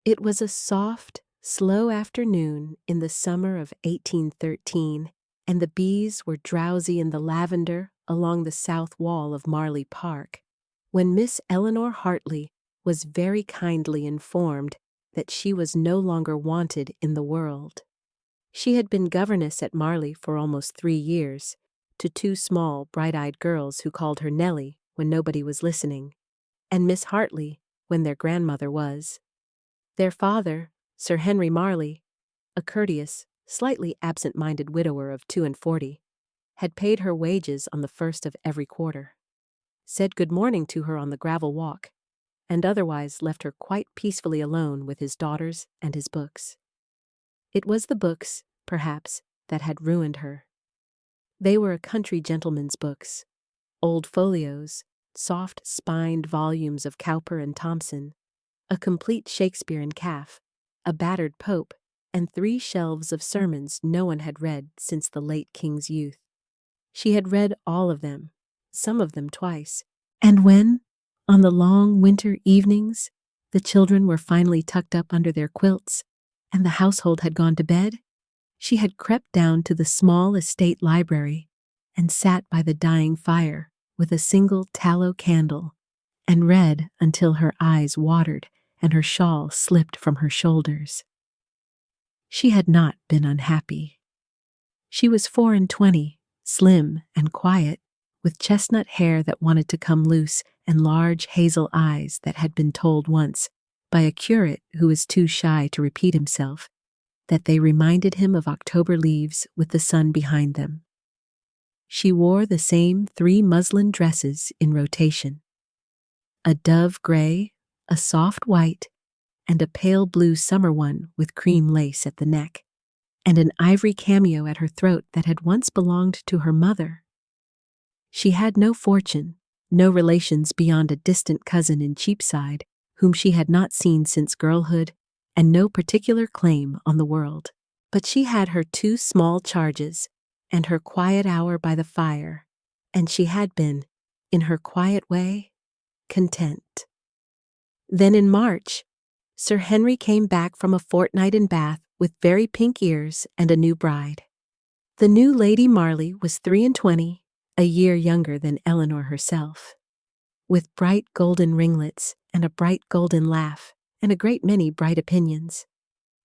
It was a soft, slow afternoon in the summer of 1813, and the bees were drowsy in the lavender along the south wall of Marley Park, when Miss Eleanor Hartley was very kindly informed that she was no longer wanted in the world. She had been governess at Marley for almost 3 years, to 2 small, bright-eyed girls who called her Nellie when nobody was listening, and Miss Hartley when their grandmother was. Their father, Sir Henry Marley, a courteous, slightly absent-minded widower of 42, had paid her wages on the first of every quarter, said good morning to her on the gravel walk, and otherwise left her quite peacefully alone with his daughters and his books. It was the books, perhaps, that had ruined her. They were a country gentleman's books, old folios, soft-spined volumes of Cowper and Thomson, a complete Shakespeare in calf, a battered Pope, and 3 shelves of sermons no one had read since the late King's youth. She had read all of them, some of them twice, and when, on the long winter evenings, the children were finally tucked up under their quilts and the household had gone to bed, she had crept down to the small estate library and sat by the dying fire with a single tallow candle and read until her eyes watered and her shawl slipped from her shoulders. She had not been unhappy. She was 24, slim and quiet, with chestnut hair that wanted to come loose and large hazel eyes that had been told once, by a curate who was too shy to repeat himself, that they reminded him of October leaves with the sun behind them. She wore the same 3 muslin dresses in rotation: a dove gray, a soft white, and a pale blue summer one with cream lace at the neck, and an ivory cameo at her throat that had once belonged to her mother. She had no fortune, no relations beyond a distant cousin in Cheapside, whom she had not seen since girlhood, and no particular claim on the world. But she had her 2 small charges, and her quiet hour by the fire, and she had been, in her quiet way, content. Then in March, Sir Henry came back from a fortnight in Bath with very pink ears and a new bride. The new Lady Marley was 23, a year younger than Eleanor herself, with bright golden ringlets and a bright golden laugh and a great many bright opinions.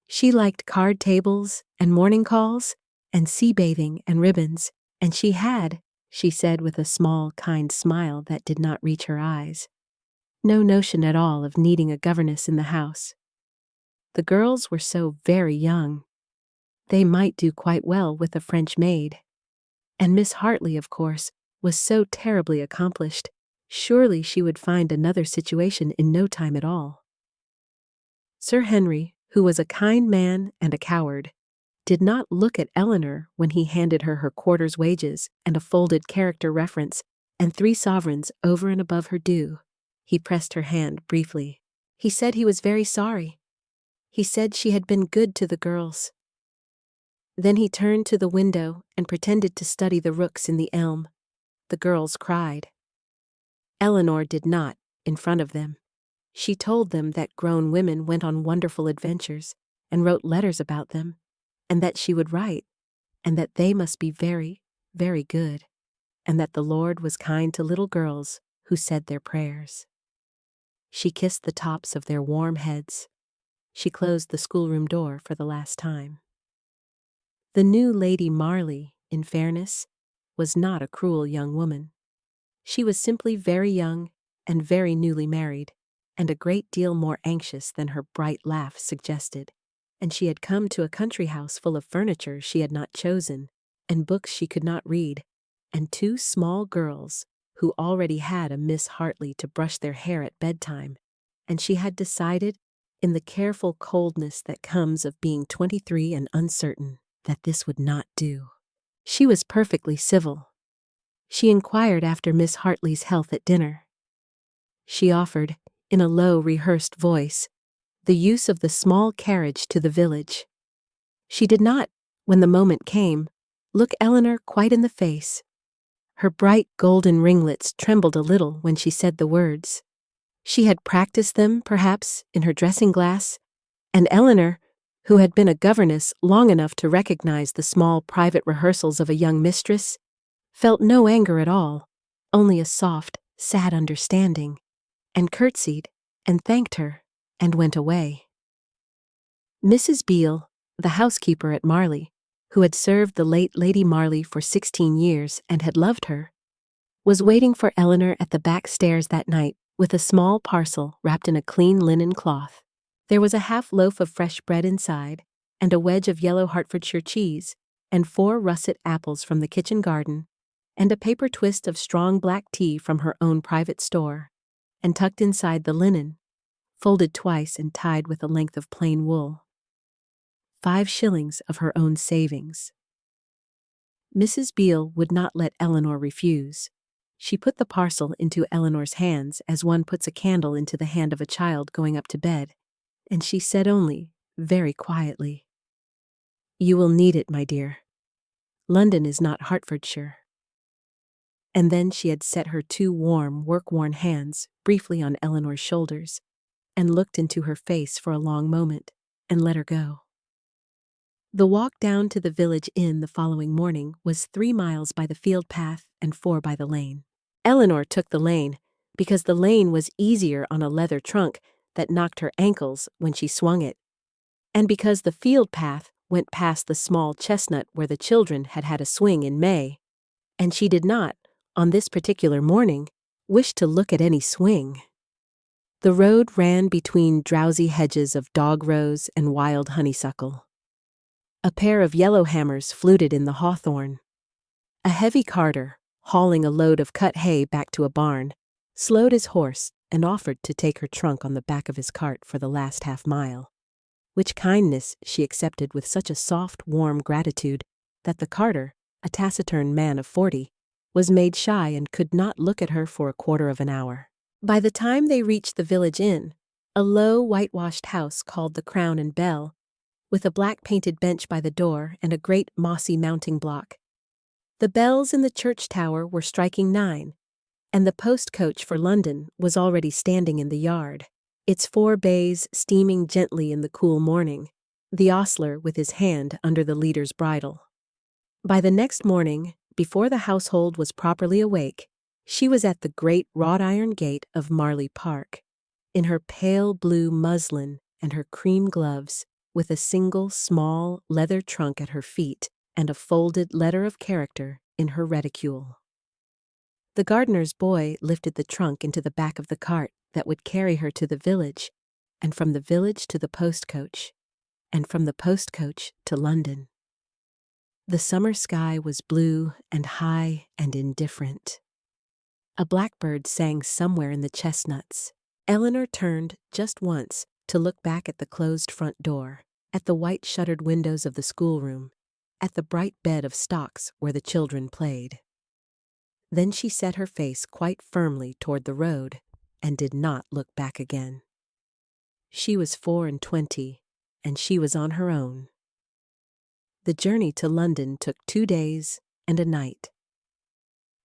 She liked card tables and morning calls and sea bathing and ribbons, and she had, she said with a small, kind smile that did not reach her eyes, no notion at all of needing a governess in the house. The girls were so very young. They might do quite well with a French maid. And Miss Hartley, of course, was so terribly accomplished, surely she would find another situation in no time at all. Sir Henry, who was a kind man and a coward, did not look at Eleanor when he handed her her quarter's wages and a folded character reference and 3 sovereigns over and above her due. He pressed her hand briefly. He said he was very sorry. He said she had been good to the girls. Then he turned to the window and pretended to study the rooks in the elm. The girls cried. Eleanor did not, in front of them. She told them that grown women went on wonderful adventures and wrote letters about them, and that she would write, and that they must be very, very good, and that the Lord was kind to little girls who said their prayers. She kissed the tops of their warm heads. She closed the schoolroom door for the last time. The new Lady Marley, in fairness, was not a cruel young woman. She was simply very young and very newly married, and a great deal more anxious than her bright laugh suggested, and she had come to a country house full of furniture she had not chosen, and books she could not read, and 2 small girls who already had a Miss Hartley to brush their hair at bedtime, and she had decided, in the careful coldness that comes of being 23 and uncertain, that this would not do. She was perfectly civil. She inquired after Miss Hartley's health at dinner. She offered, in a low, rehearsed voice, the use of the small carriage to the village. She did not, when the moment came, look Eleanor quite in the face. Her bright golden ringlets trembled a little when she said the words. She had practiced them, perhaps, in her dressing-glass, And Eleanor, who had been a governess long enough to recognize the small private rehearsals of a young mistress, felt no anger at all, only a soft, sad understanding, and curtsied, and thanked her, and went away. Mrs. Beale, the housekeeper at Marley, who had served the late Lady Marley for 16 years and had loved her, was waiting for Eleanor at the back stairs that night with a small parcel wrapped in a clean linen cloth. There was a half loaf of fresh bread inside, and a wedge of yellow Hertfordshire cheese, and 4 russet apples from the kitchen garden, and a paper twist of strong black tea from her own private store, and tucked inside the linen, folded twice and tied with a length of plain wool. 5 shillings of her own savings. Mrs. Beale would not let Eleanor refuse. She put the parcel into Eleanor's hands as one puts a candle into the hand of a child going up to bed, and she said only, very quietly, "You will need it, my dear. London is not Hertfordshire." And then she had set her 2 warm, work-worn hands briefly on Eleanor's shoulders, and looked into her face for a long moment, and let her go. The walk down to the village inn the following morning was 3 miles by the field path and 4 by the lane. Eleanor took the lane because the lane was easier on a leather trunk that knocked her ankles when she swung it, and because the field path went past the small chestnut where the children had had a swing in May, and she did not, on this particular morning, wish to look at any swing. The road ran between drowsy hedges of dog rose and wild honeysuckle. A pair of yellowhammers fluted in the hawthorn. A heavy carter, hauling a load of cut hay back to a barn, slowed his horse and offered to take her trunk on the back of his cart for the last half-mile, which kindness she accepted with such a soft, warm gratitude that the carter, a taciturn man of 40, was made shy and could not look at her for a quarter of an hour. By the time they reached the village inn, a low, whitewashed house called the Crown and Bell, with a black-painted bench by the door and a great mossy mounting block. The bells in the church tower were striking 9, and the post-coach for London was already standing in the yard, its 4 bays steaming gently in the cool morning, the ostler with his hand under the leader's bridle. By the next morning, before the household was properly awake, she was at the great wrought-iron gate of Marley Park, in her pale blue muslin and her cream gloves, with a single small leather trunk at her feet and a folded letter of character in her reticule. The gardener's boy lifted the trunk into the back of the cart that would carry her to the village, and from the village to the post-coach, and from the post-coach to London. The summer sky was blue and high and indifferent. A blackbird sang somewhere in the chestnuts. Eleanor turned just once to look back at the closed front door, at the white-shuttered windows of the schoolroom, at the bright bed of stocks where the children played. Then she set her face quite firmly toward the road and did not look back again. She was 24, and she was on her own. The journey to London took 2 days and a night.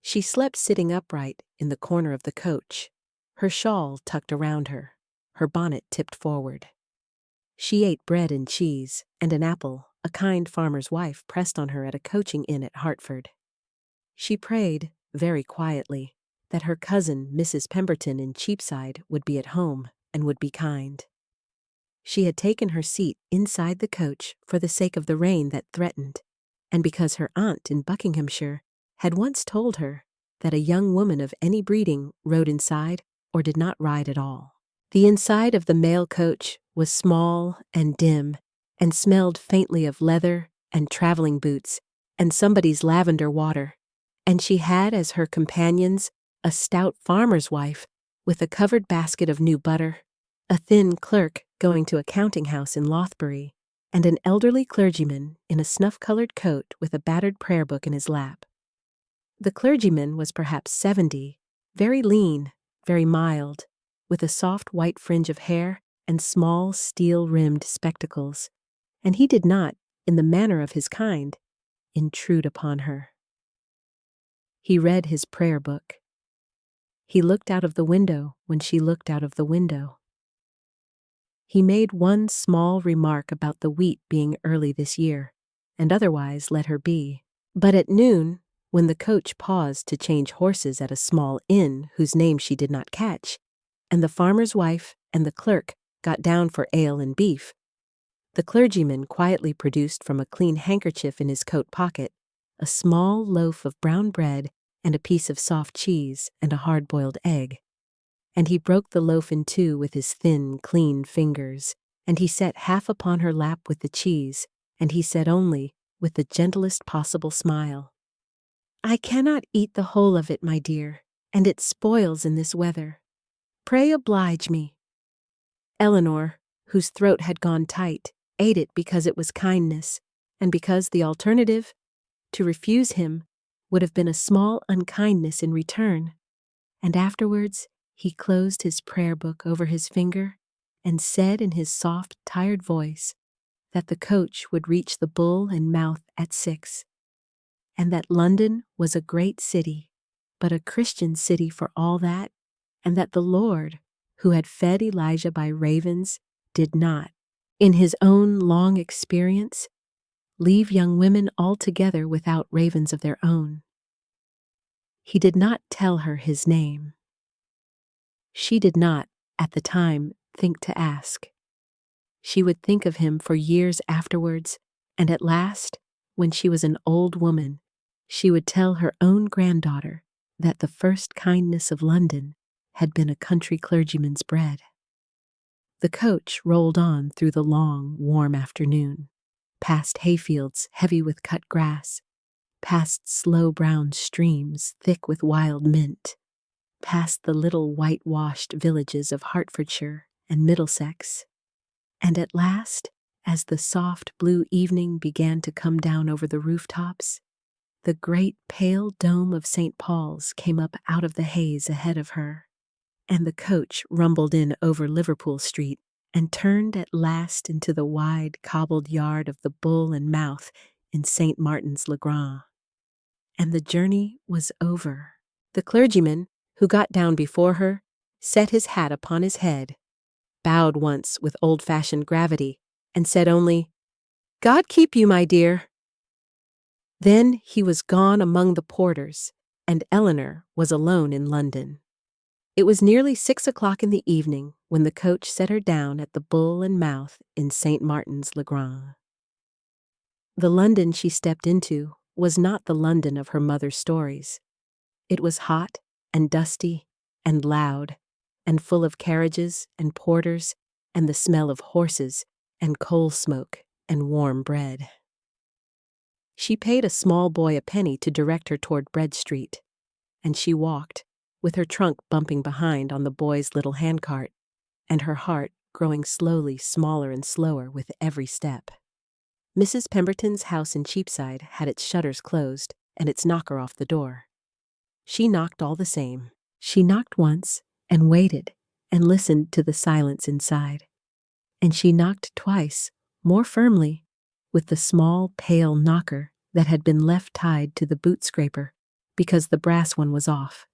She slept sitting upright in the corner of the coach, her shawl tucked around her, her bonnet tipped forward. She ate bread and cheese and an apple a kind farmer's wife pressed on her at a coaching inn at Hertford. She prayed, very quietly, that her cousin Mrs. Pemberton in Cheapside would be at home and would be kind. She had taken her seat inside the coach for the sake of the rain that threatened, and because her aunt in Buckinghamshire had once told her that a young woman of any breeding rode inside or did not ride at all. The inside of the mail coach was small and dim and smelled faintly of leather and traveling boots and somebody's lavender water, and she had as her companions a stout farmer's wife with a covered basket of new butter, a thin clerk going to a counting-house in Lothbury, and an elderly clergyman in a snuff-colored coat with a battered prayer book in his lap. The clergyman was perhaps 70, very lean, very mild, with a soft white fringe of hair and small steel-rimmed spectacles, and he did not, in the manner of his kind, intrude upon her. He read his prayer book. He looked out of the window when she looked out of the window. He made one small remark about the wheat being early this year, and otherwise let her be. But at noon, when the coach paused to change horses at a small inn whose name she did not catch, and the farmer's wife and the clerk got down for ale and beef, the clergyman quietly produced from a clean handkerchief in his coat pocket a small loaf of brown bread and a piece of soft cheese and a hard-boiled egg. And he broke the loaf in two with his thin, clean fingers, and he set half upon her lap with the cheese, and he said only, with the gentlest possible smile, "I cannot eat the whole of it, my dear, and it spoils in this weather. Pray oblige me." Eleanor, whose throat had gone tight, ate it because it was kindness, and because the alternative, to refuse him, would have been a small unkindness in return. And afterwards he closed his prayer book over his finger and said in his soft, tired voice that the coach would reach the Bull and Mouth at 6, and that London was a great city, but a Christian city for all that, and that the Lord, who had fed Elijah by ravens, did not, in his own long experience, leave young women altogether without ravens of their own. He did not tell her his name. She did not, at the time, think to ask. She would think of him for years afterwards, and at last, when she was an old woman, she would tell her own granddaughter that the first kindness of London had been a country clergyman's bread. The coach rolled on through the long, warm afternoon, past hayfields heavy with cut grass, past slow brown streams thick with wild mint, past the little whitewashed villages of Hertfordshire and Middlesex, and at last, as the soft blue evening began to come down over the rooftops, the great pale dome of St. Paul's came up out of the haze ahead of her, and the coach rumbled in over Liverpool Street and turned at last into the wide cobbled yard of the Bull and Mouth in St. Martin's-le-Grand. And the journey was over. The clergyman, who got down before her, set his hat upon his head, bowed once with old-fashioned gravity, and said only, "God keep you, my dear." Then he was gone among the porters, and Eleanor was alone in London. It was nearly 6 o'clock in the evening when the coach set her down at the Bull and Mouth in St. Martin's-le-Grand. The London she stepped into was not the London of her mother's stories. It was hot and dusty and loud and full of carriages and porters and the smell of horses and coal smoke and warm bread. She paid a small boy a penny to direct her toward Bread Street, and she walked, with her trunk bumping behind on the boy's little handcart, and her heart growing slowly smaller and slower with every step. Mrs. Pemberton's house in Cheapside had its shutters closed and its knocker off the door. She knocked all the same. She knocked once and waited and listened to the silence inside. And she knocked twice, more firmly, with the small, pale knocker that had been left tied to the boot scraper because the brass one was off.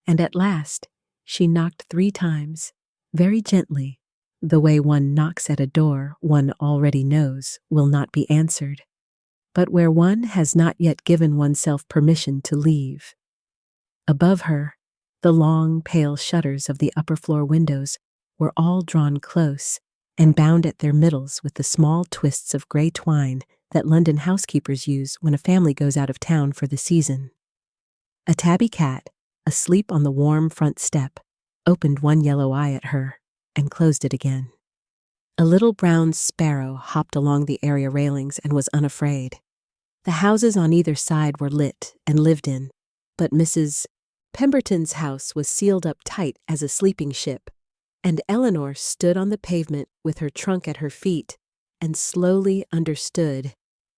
And at last, she knocked 3 times, very gently, the way one knocks at a door one already knows will not be answered, but where one has not yet given oneself permission to leave. Above her, the long, pale shutters of the upper-floor windows were all drawn close and bound at their middles with the small twists of gray twine that London housekeepers use when a family goes out of town for the season. A tabby cat, asleep on the warm front step, opened one yellow eye at her and closed it again. A little brown sparrow hopped along the area railings and was unafraid. The houses on either side were lit and lived in, but Mrs. Pemberton's house was sealed up tight as a sleeping ship, and Eleanor stood on the pavement with her trunk at her feet and slowly understood,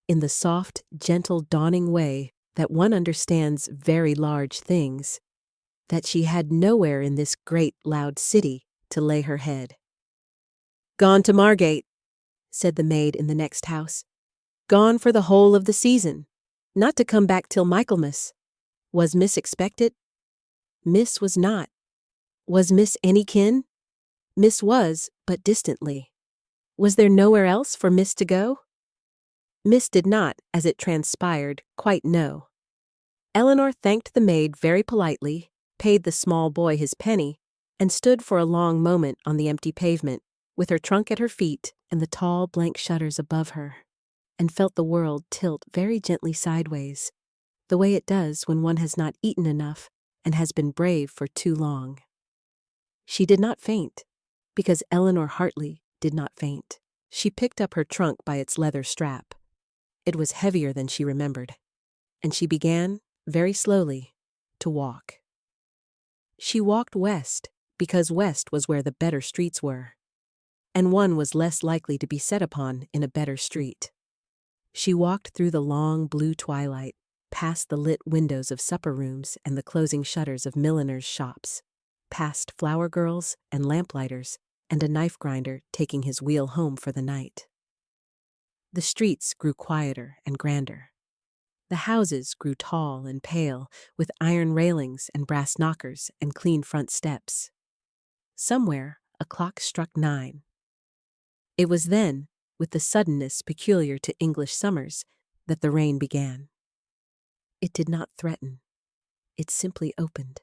in the soft, gentle, dawning way that one understands very large things, that she had nowhere in this great, loud city to lay her head. "Gone to Margate," said the maid in the next house. "Gone for the whole of the season. Not to come back till Michaelmas. Was Miss expected?" Miss was not. Was Miss any kin? Miss was, but distantly. Was there nowhere else for Miss to go? Miss did not, as it transpired, quite know. Eleanor thanked the maid very politely, paid the small boy his penny, and stood for a long moment on the empty pavement, with her trunk at her feet and the tall blank shutters above her, and felt the world tilt very gently sideways, the way it does when one has not eaten enough and has been brave for too long. She did not faint, because Eleanor Hartley did not faint. She picked up her trunk by its leather strap. It was heavier than she remembered, and she began, very slowly, to walk. She walked west, because west was where the better streets were, and one was less likely to be set upon in a better street. She walked through the long blue twilight, past the lit windows of supper rooms and the closing shutters of milliners' shops, past flower girls and lamplighters and a knife grinder taking his wheel home for the night. The streets grew quieter and grander. The houses grew tall and pale, with iron railings and brass knockers and clean front steps. Somewhere a clock struck 9. It was then, with the suddenness peculiar to English summers, that the rain began. It did not threaten. It simply opened.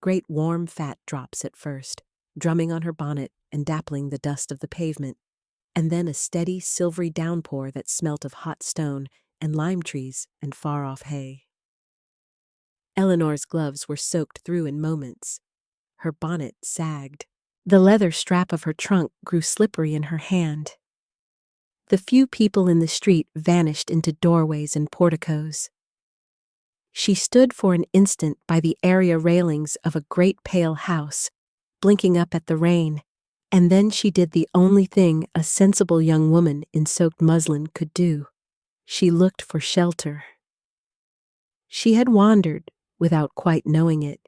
Great warm fat drops at first, drumming on her bonnet and dappling the dust of the pavement, and then a steady silvery downpour that smelt of hot stone and lime trees and far-off hay. Eleanor's gloves were soaked through in moments. Her bonnet sagged. The leather strap of her trunk grew slippery in her hand. The few people in the street vanished into doorways and porticos. She stood for an instant by the area railings of a great pale house, blinking up at the rain, and then she did the only thing a sensible young woman in soaked muslin could do. She looked for shelter. She had wandered, without quite knowing it,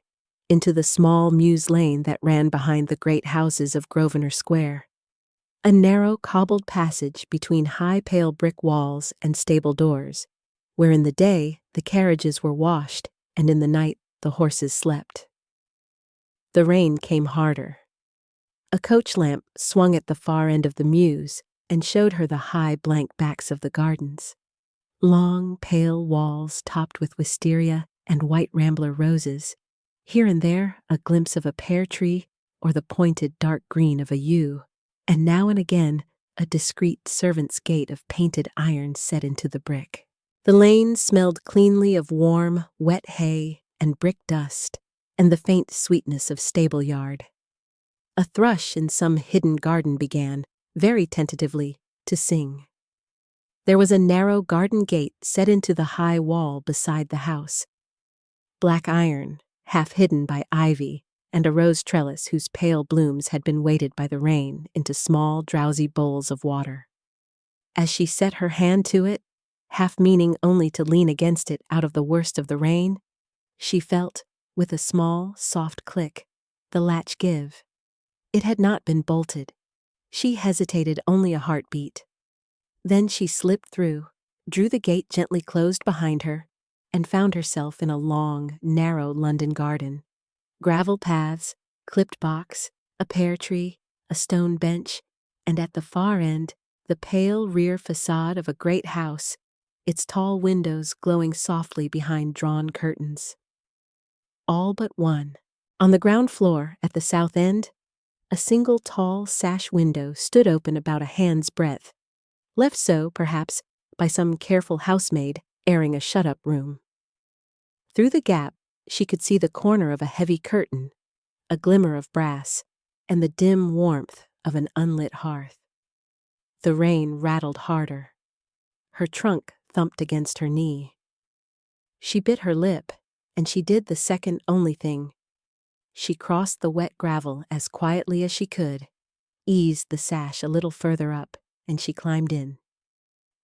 into the small mews lane that ran behind the great houses of Grosvenor Square, a narrow cobbled passage between high pale brick walls and stable doors, where in the day the carriages were washed and in the night the horses slept. The rain came harder. A coach lamp swung at the far end of the mews and showed her the high blank backs of the gardens. Long, pale walls topped with wisteria and white rambler roses, here and there a glimpse of a pear tree or the pointed dark green of a yew, and now and again a discreet servant's gate of painted iron set into the brick. The lane smelled cleanly of warm, wet hay and brick dust, and the faint sweetness of stable yard. A thrush in some hidden garden began, very tentatively, to sing. There was a narrow garden gate set into the high wall beside the house. Black iron, half hidden by ivy, and a rose trellis whose pale blooms had been weighted by the rain into small, drowsy bowls of water. As she set her hand to it, half meaning only to lean against it out of the worst of the rain, she felt, with a small, soft click, the latch give. It had not been bolted. She hesitated only a heartbeat. Then she slipped through, drew the gate gently closed behind her, and found herself in a long, narrow London garden. Gravel paths, clipped box, a pear tree, a stone bench, and at the far end, the pale rear facade of a great house, its tall windows glowing softly behind drawn curtains. All but one. On the ground floor, at the south end, a single tall sash window stood open about a hand's breadth, left so, perhaps, by some careful housemaid airing a shut-up room. Through the gap, she could see the corner of a heavy curtain, a glimmer of brass, and the dim warmth of an unlit hearth. The rain rattled harder. Her trunk thumped against her knee. She bit her lip, and she did the second only thing. She crossed the wet gravel as quietly as she could, eased the sash a little further up, and she climbed in.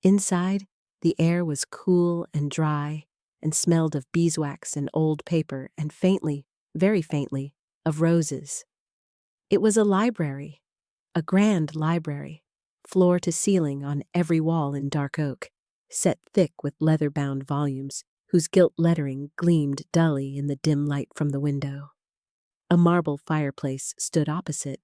Inside, the air was cool and dry, and smelled of beeswax and old paper and faintly, very faintly, of roses. It was a library, a grand library, floor to ceiling on every wall in dark oak, set thick with leather-bound volumes whose gilt lettering gleamed dully in the dim light from the window. A marble fireplace stood opposite.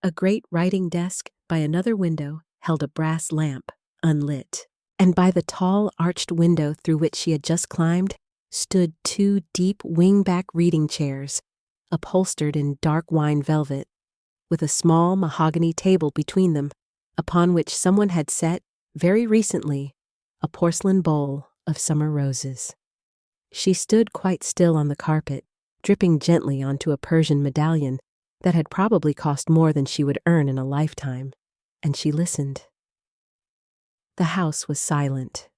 A great writing desk by another window held a brass lamp, unlit. And by the tall arched window through which she had just climbed stood two deep wing-back reading chairs, upholstered in dark wine velvet, with a small mahogany table between them, upon which someone had set, very recently, a porcelain bowl of summer roses. She stood quite still on the carpet, dripping gently onto a Persian medallion that had probably cost more than she would earn in a lifetime, and she listened. The house was silent.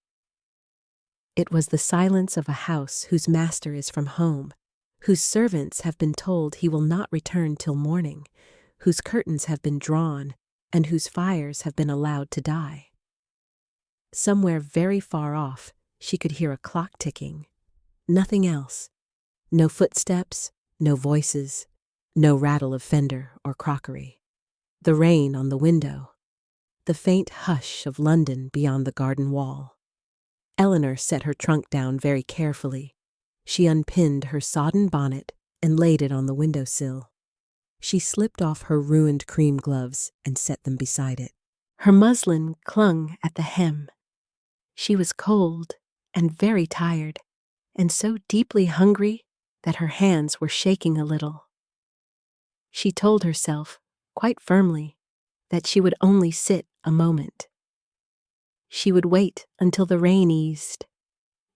It was the silence of a house whose master is from home, whose servants have been told he will not return till morning, whose curtains have been drawn, and whose fires have been allowed to die. Somewhere very far off, she could hear a clock ticking. Nothing else. No footsteps, no voices, no rattle of fender or crockery. The rain on the window. The faint hush of London beyond the garden wall. Eleanor set her trunk down very carefully. She unpinned her sodden bonnet and laid it on the windowsill. She slipped off her ruined cream gloves and set them beside it. Her muslin clung at the hem. She was cold and very tired, and so deeply hungry that her hands were shaking a little. She told herself, quite firmly, that she would only sit a moment. She would wait until the rain eased.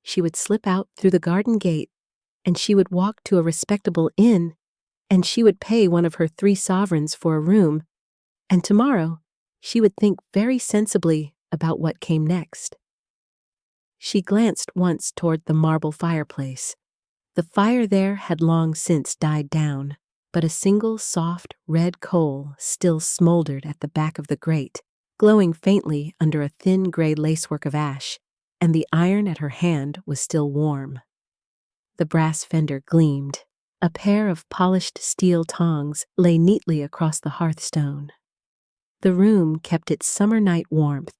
She would slip out through the garden gate, and she would walk to a respectable inn, and she would pay one of her 3 sovereigns for a room, and tomorrow she would think very sensibly about what came next. She glanced once toward the marble fireplace. The fire there had long since died down, but a single soft red coal still smoldered at the back of the grate, glowing faintly under a thin gray lacework of ash, and the iron at her hand was still warm. The brass fender gleamed. A pair of polished steel tongs lay neatly across the hearthstone. The room kept its summer night warmth,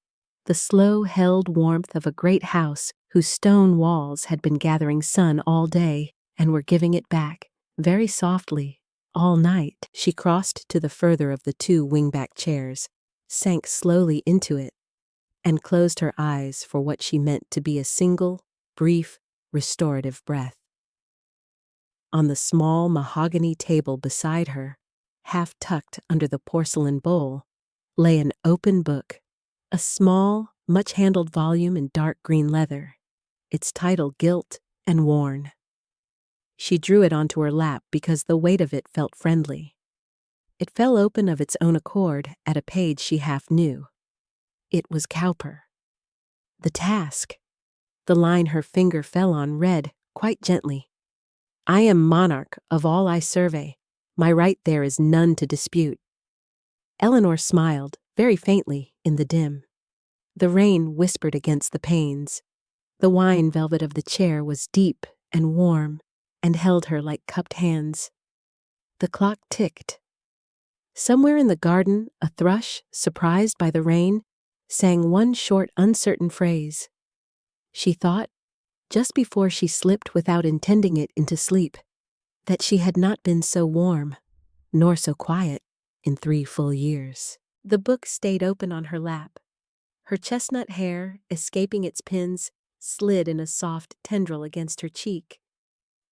the slow-held warmth of a great house whose stone walls had been gathering sun all day and were giving it back, very softly, all night. She crossed to the further of the 2 wing-back chairs, sank slowly into it, and closed her eyes for what she meant to be a single, brief, restorative breath. On the small mahogany table beside her, half tucked under the porcelain bowl, lay an open book, a small, much-handled volume in dark green leather, its title gilt and worn. She drew it onto her lap because the weight of it felt friendly. It fell open of its own accord at a page she half knew. It was Cowper. The task. The line her finger fell on read, quite gently, "I am monarch of all I survey. My right there is none to dispute." Eleanor smiled, very faintly, in the dim. The rain whispered against the panes. The wine velvet of the chair was deep and warm, and held her like cupped hands. The clock ticked. Somewhere in the garden, a thrush, surprised by the rain, sang one short, uncertain phrase. She thought, just before she slipped without intending it into sleep, that she had not been so warm, nor so quiet, in 3 full years. The book stayed open on her lap. Her chestnut hair, escaping its pins, slid in a soft tendril against her cheek.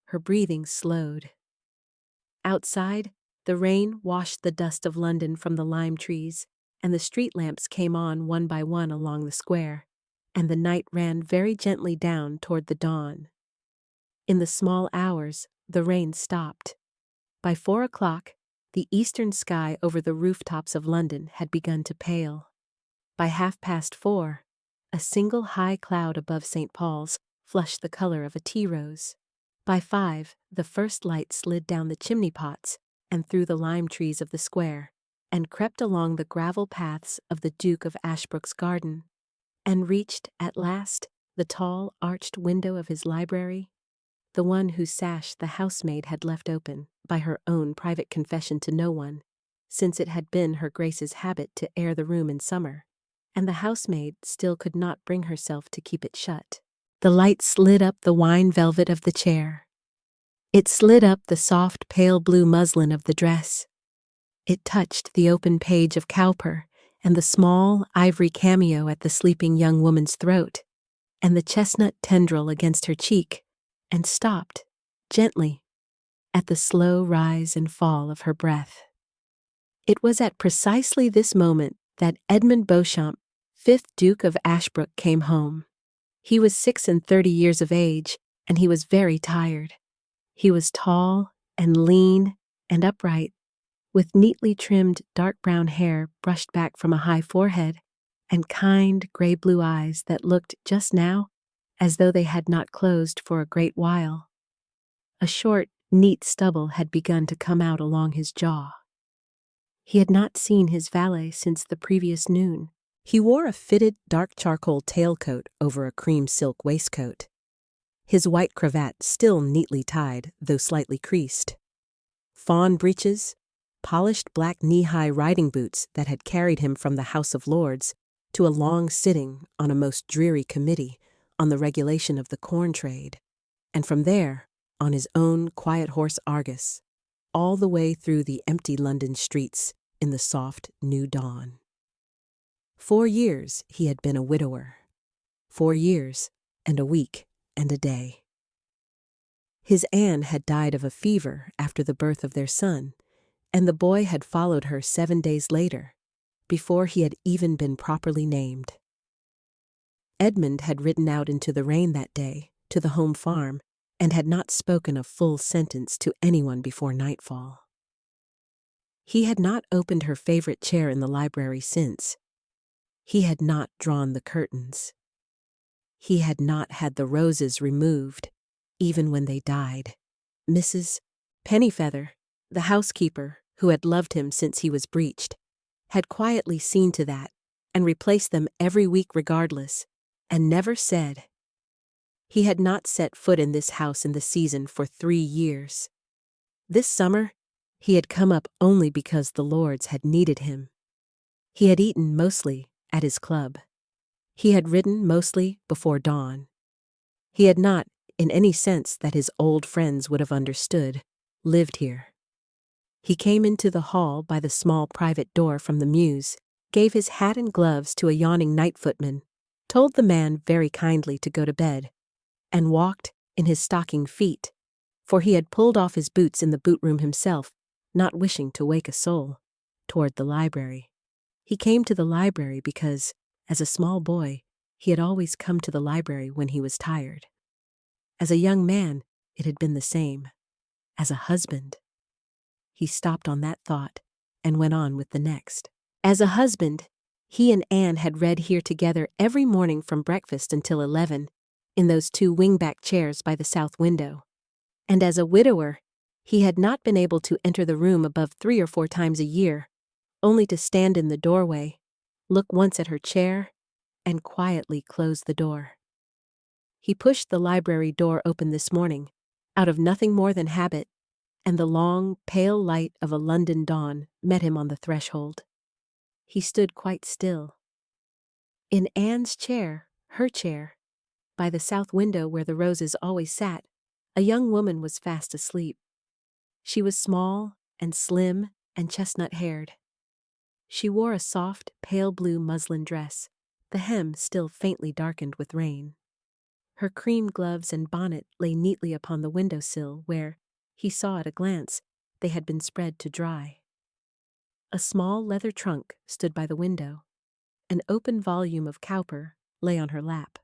Her breathing slowed. Outside, the rain washed the dust of London from the lime trees, and the street lamps came on one by one along the square, and the night ran very gently down toward the dawn. In the small hours, the rain stopped. By 4 o'clock, the eastern sky over the rooftops of London had begun to pale. By 4:30, a single high cloud above St. Paul's flushed the color of a tea rose. By 5, the first light slid down the chimney pots and through the lime trees of the square, and crept along the gravel paths of the Duke of Ashbrook's garden, and reached, at last, the tall, arched window of his library, the one whose sash the housemaid had left open, by her own private confession to no one, since it had been her Grace's habit to air the room in summer, and the housemaid still could not bring herself to keep it shut. The light slid up the wine velvet of the chair. It slid up the soft pale blue muslin of the dress. It touched the open page of Cowper and the small ivory cameo at the sleeping young woman's throat, and the chestnut tendril against her cheek, and stopped, gently, at the slow rise and fall of her breath. It was at precisely this moment that Edmund Beauchamp, 5th Duke of Ashbrook, came home. He was 36 of age, and he was very tired. He was tall and lean and upright, with neatly trimmed dark brown hair brushed back from a high forehead, and kind gray-blue eyes that looked just now as though they had not closed for a great while. A short, neat stubble had begun to come out along his jaw. He had not seen his valet since the previous noon. He wore a fitted dark charcoal tailcoat over a cream silk waistcoat, his white cravat still neatly tied, though slightly creased. Fawn breeches, polished black knee-high riding boots that had carried him from the House of Lords to a long sitting on a most dreary committee on the regulation of the corn trade, and from there on his own quiet horse Argus, all the way through the empty London streets in the soft new dawn. 4 years he had been a widower. 4 years and a week and a day. His Anne had died of a fever after the birth of their son, and the boy had followed her 7 days later, before he had even been properly named. Edmund had ridden out into the rain that day, to the home farm, and had not spoken a full sentence to anyone before nightfall. He had not opened her favorite chair in the library since. He had not drawn the curtains. He had not had the roses removed, even when they died. Mrs. Pennyfeather, the housekeeper, who had loved him since he was breeched, had quietly seen to that and replaced them every week regardless, and never said. He had not set foot in this house in the season for 3 years. This summer, he had come up only because the Lords had needed him. He had eaten mostly at his club. He had ridden mostly before dawn. He had not, in any sense that his old friends would have understood, lived here. He came into the hall by the small private door from the mews, gave his hat and gloves to a yawning night footman, told the man very kindly to go to bed, and walked in his stocking feet, for he had pulled off his boots in the boot-room himself, not wishing to wake a soul, toward the library. He came to the library because, as a small boy, he had always come to the library when he was tired. As a young man, it had been the same. As a husband. He stopped on that thought and went on with the next. As a husband, he and Anne had read here together every morning from breakfast until 11, in those 2 wing-back chairs by the south window. And as a widower, he had not been able to enter the room above 3 or 4 times a year, only to stand in the doorway, look once at her chair, and quietly close the door. He pushed the library door open this morning, out of nothing more than habit, and the long, pale light of a London dawn met him on the threshold. He stood quite still. In Anne's chair, her chair, by the south window where the roses always sat, a young woman was fast asleep. She was small and slim and chestnut-haired. She wore a soft, pale blue muslin dress, the hem still faintly darkened with rain. Her cream gloves and bonnet lay neatly upon the window-sill where, he saw at a glance, they had been spread to dry. A small leather trunk stood by the window. An open volume of Cowper lay on her lap.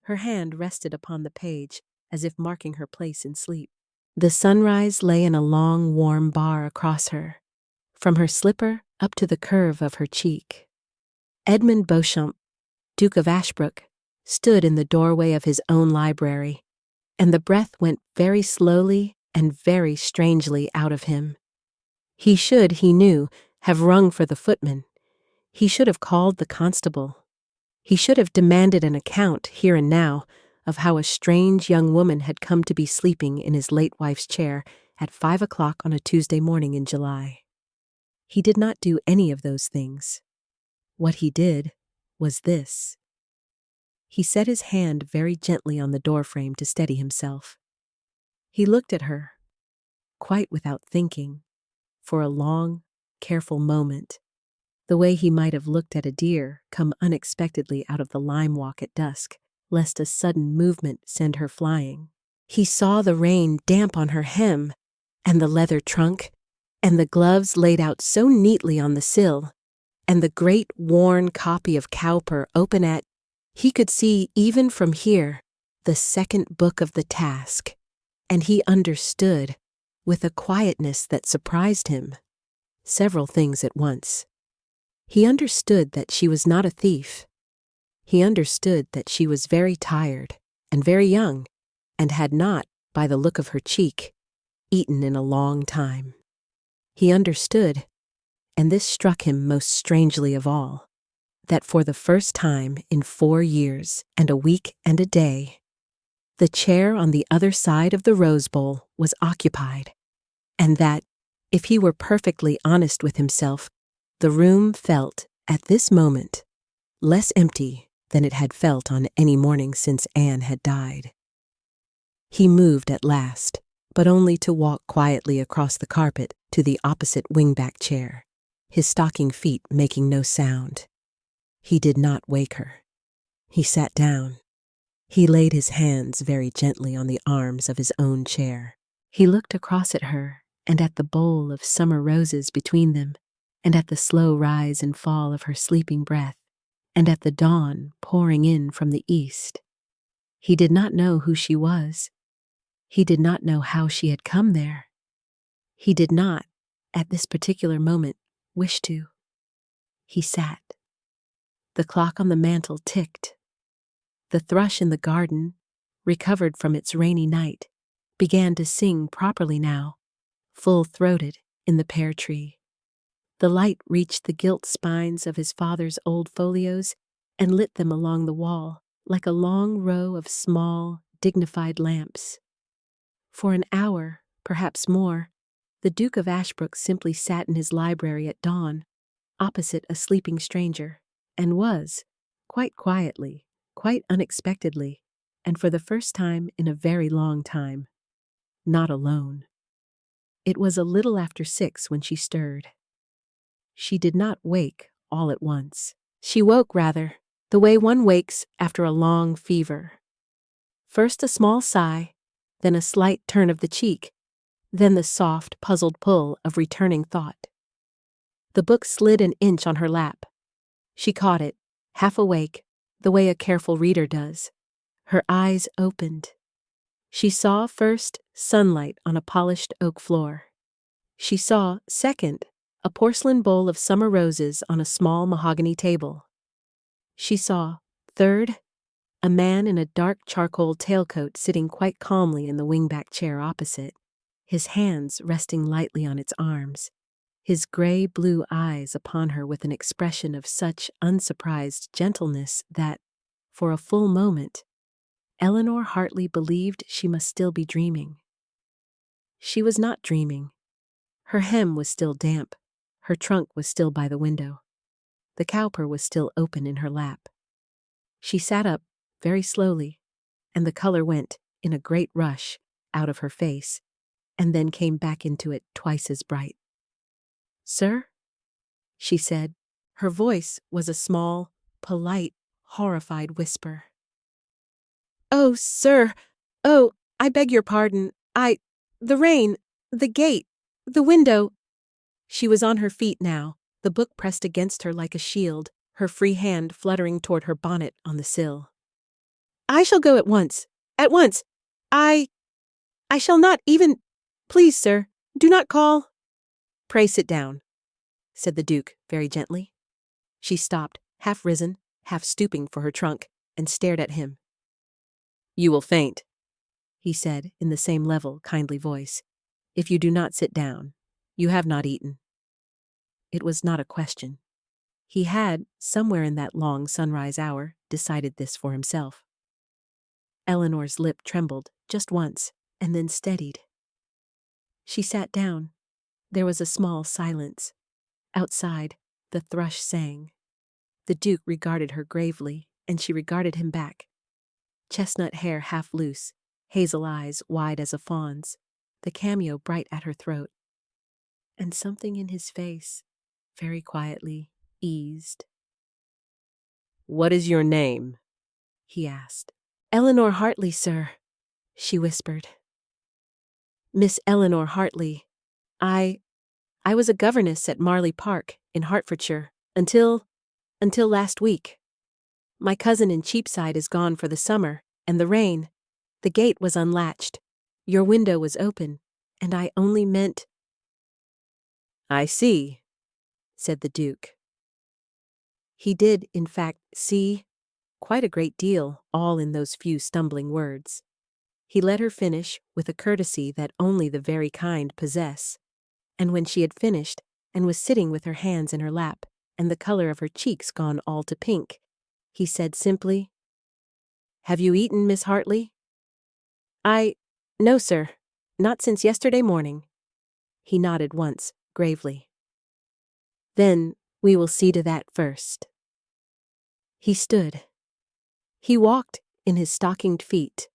Her hand rested upon the page as if marking her place in sleep. The sunrise lay in a long, warm bar across her, from her slipper up to the curve of her cheek. Edmund Beauchamp, Duke of Ashbrook, stood in the doorway of his own library, and the breath went very slowly and very strangely out of him. He should, he knew, have rung for the footman. He should have called the constable. He should have demanded an account, here and now, of how a strange young woman had come to be sleeping in his late wife's chair at 5 o'clock on a Tuesday morning in July. He did not do any of those things. What he did was this. He set his hand very gently on the doorframe to steady himself. He looked at her, quite without thinking, for a long, careful moment, the way he might have looked at a deer come unexpectedly out of the lime walk at dusk, lest a sudden movement send her flying. He saw the rain damp on her hem, and the leather trunk, and the gloves laid out so neatly on the sill, and the great worn copy of Cowper open at, he could see even from here, the second book of the task, and he understood, with a quietness that surprised him, several things at once. He understood that she was not a thief. He understood that she was very tired and very young, and had not, by the look of her cheek, eaten in a long time. He understood, and this struck him most strangely of all, that for the first time in 4 years and a week and a day, the chair on the other side of the rose bowl was occupied, and that, if he were perfectly honest with himself, the room felt, at this moment, less empty than it had felt on any morning since Anne had died. He moved at last, but only to walk quietly across the carpet to the opposite wing-back chair, his stocking feet making no sound. He did not wake her. He sat down. He laid his hands very gently on the arms of his own chair. He looked across at her and at the bowl of summer roses between them, and at the slow rise and fall of her sleeping breath, and at the dawn pouring in from the east. He did not know who she was. He did not know how she had come there. He did not, at this particular moment, wish to. He sat. The clock on the mantel ticked. The thrush in the garden, recovered from its rainy night, began to sing properly now, full-throated in the pear tree. The light reached the gilt spines of his father's old folios and lit them along the wall like a long row of small, dignified lamps. For an hour, perhaps more, the Duke of Ashbrook simply sat in his library at dawn, opposite a sleeping stranger, and was, quite quietly, quite unexpectedly, and for the first time in a very long time, not alone. It was a little after 6 when she stirred. She did not wake all at once. She woke, rather, the way one wakes after a long fever. First a small sigh, then a slight turn of the cheek, then the soft, puzzled pull of returning thought. The book slid an inch on her lap. She caught it, half awake, the way a careful reader does. Her eyes opened. She saw, first, sunlight on a polished oak floor. She saw, second, a porcelain bowl of summer roses on a small mahogany table. She saw, third, a man in a dark charcoal tailcoat sitting quite calmly in the wing-back chair opposite, his hands resting lightly on its arms, his gray-blue eyes upon her with an expression of such unsurprised gentleness that, for a full moment, Eleanor Hartley believed she must still be dreaming. She was not dreaming. Her hem was still damp. Her trunk was still by the window. The Cowper was still open in her lap. She sat up, very slowly, and the color went, in a great rush, out of her face, and then came back into it twice as bright. "Sir?" she said. Her voice was a small, polite, horrified whisper. "Oh, sir! Oh, I beg your pardon. The rain, the gate, the window." She was on her feet now, the book pressed against her like a shield, her free hand fluttering toward her bonnet on the sill. "I shall go at once. At once. I shall not even— Please, sir, do not call." "Pray sit down," said the Duke very gently. She stopped, half risen, half stooping for her trunk, and stared at him. "You will faint," he said in the same level, kindly voice, "if you do not sit down. You have not eaten." It was not a question. He had, somewhere in that long sunrise hour, decided this for himself. Eleanor's lip trembled just once, and then steadied. She sat down. There was a small silence. Outside, the thrush sang. The Duke regarded her gravely, and she regarded him back. Chestnut hair half loose, hazel eyes wide as a fawn's, the cameo bright at her throat. And something in his face, very quietly, eased. "What is your name?" he asked. "Eleanor Hartley, sir," she whispered. "Miss Eleanor Hartley. I was a governess at Marley Park in Hertfordshire until last week. My cousin in Cheapside is gone for the summer, and the rain. The gate was unlatched. Your window was open, and I only meant—" "I see," said the Duke. He did, in fact, see quite a great deal, all in those few stumbling words. He let her finish with a courtesy that only the very kind possess, and when she had finished and was sitting with her hands in her lap and the color of her cheeks gone all to pink, he said simply, "Have you eaten, Miss Hartley?" No, sir, not since yesterday morning." He nodded once, gravely. "Then we will see to that first." He stood. He walked in his stockinged feet.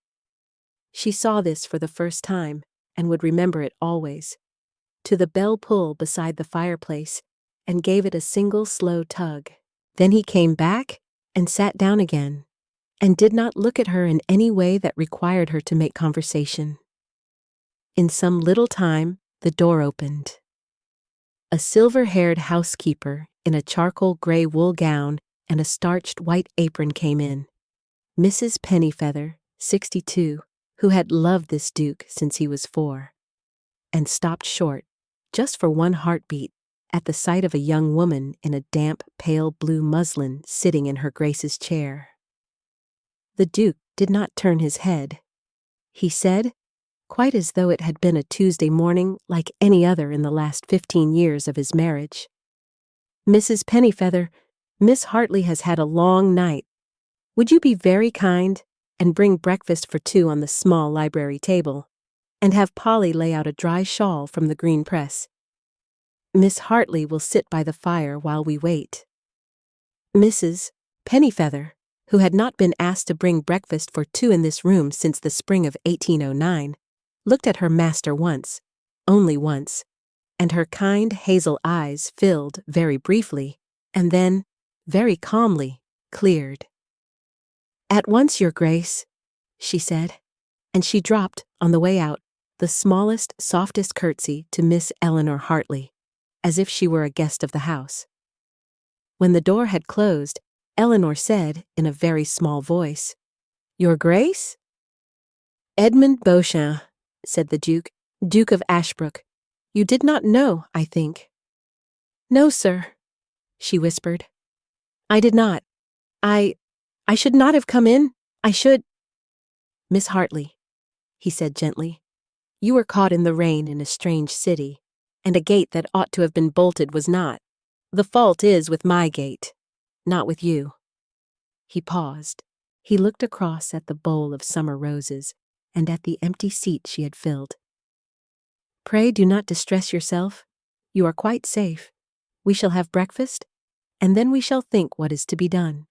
She saw this for the first time, and would remember it always, to the bell pull beside the fireplace, and gave it a single slow tug. Then he came back and sat down again, and did not look at her in any way that required her to make conversation. In some little time, the door opened. A silver-haired housekeeper in a charcoal gray wool gown and a starched white apron came in. Mrs. Pennyfeather, 62, who had loved this Duke since he was 4, and stopped short, just for one heartbeat, at the sight of a young woman in a damp, pale blue muslin sitting in her Grace's chair. The Duke did not turn his head. He said, quite as though it had been a Tuesday morning like any other in the last 15 years of his marriage, "Mrs. Pennyfeather, Miss Hartley has had a long night. Would you be very kind and bring breakfast for 2 on the small library table, and have Polly lay out a dry shawl from the green press? Miss Hartley will sit by the fire while we wait." Mrs. Pennyfeather, who had not been asked to bring breakfast for 2 in this room since the spring of 1809, looked at her master once, only once, and her kind hazel eyes filled very briefly, and then, very calmly, cleared. "At once, Your Grace," she said, and she dropped, on the way out, the smallest, softest curtsy to Miss Eleanor Hartley, as if she were a guest of the house. When the door had closed, Eleanor said, in a very small voice, "Your Grace?" "Edmund Beauchamp," said the Duke, "Duke of Ashbrook. You did not know, I think." "No, sir," she whispered. "I did not. I should not have come in. I should—" "Miss Hartley," he said gently, "you were caught in the rain in a strange city, and a gate that ought to have been bolted was not. The fault is with my gate, not with you." He paused. He looked across at the bowl of summer roses and at the empty seat she had filled. "Pray do not distress yourself. You are quite safe. We shall have breakfast, and then we shall think what is to be done."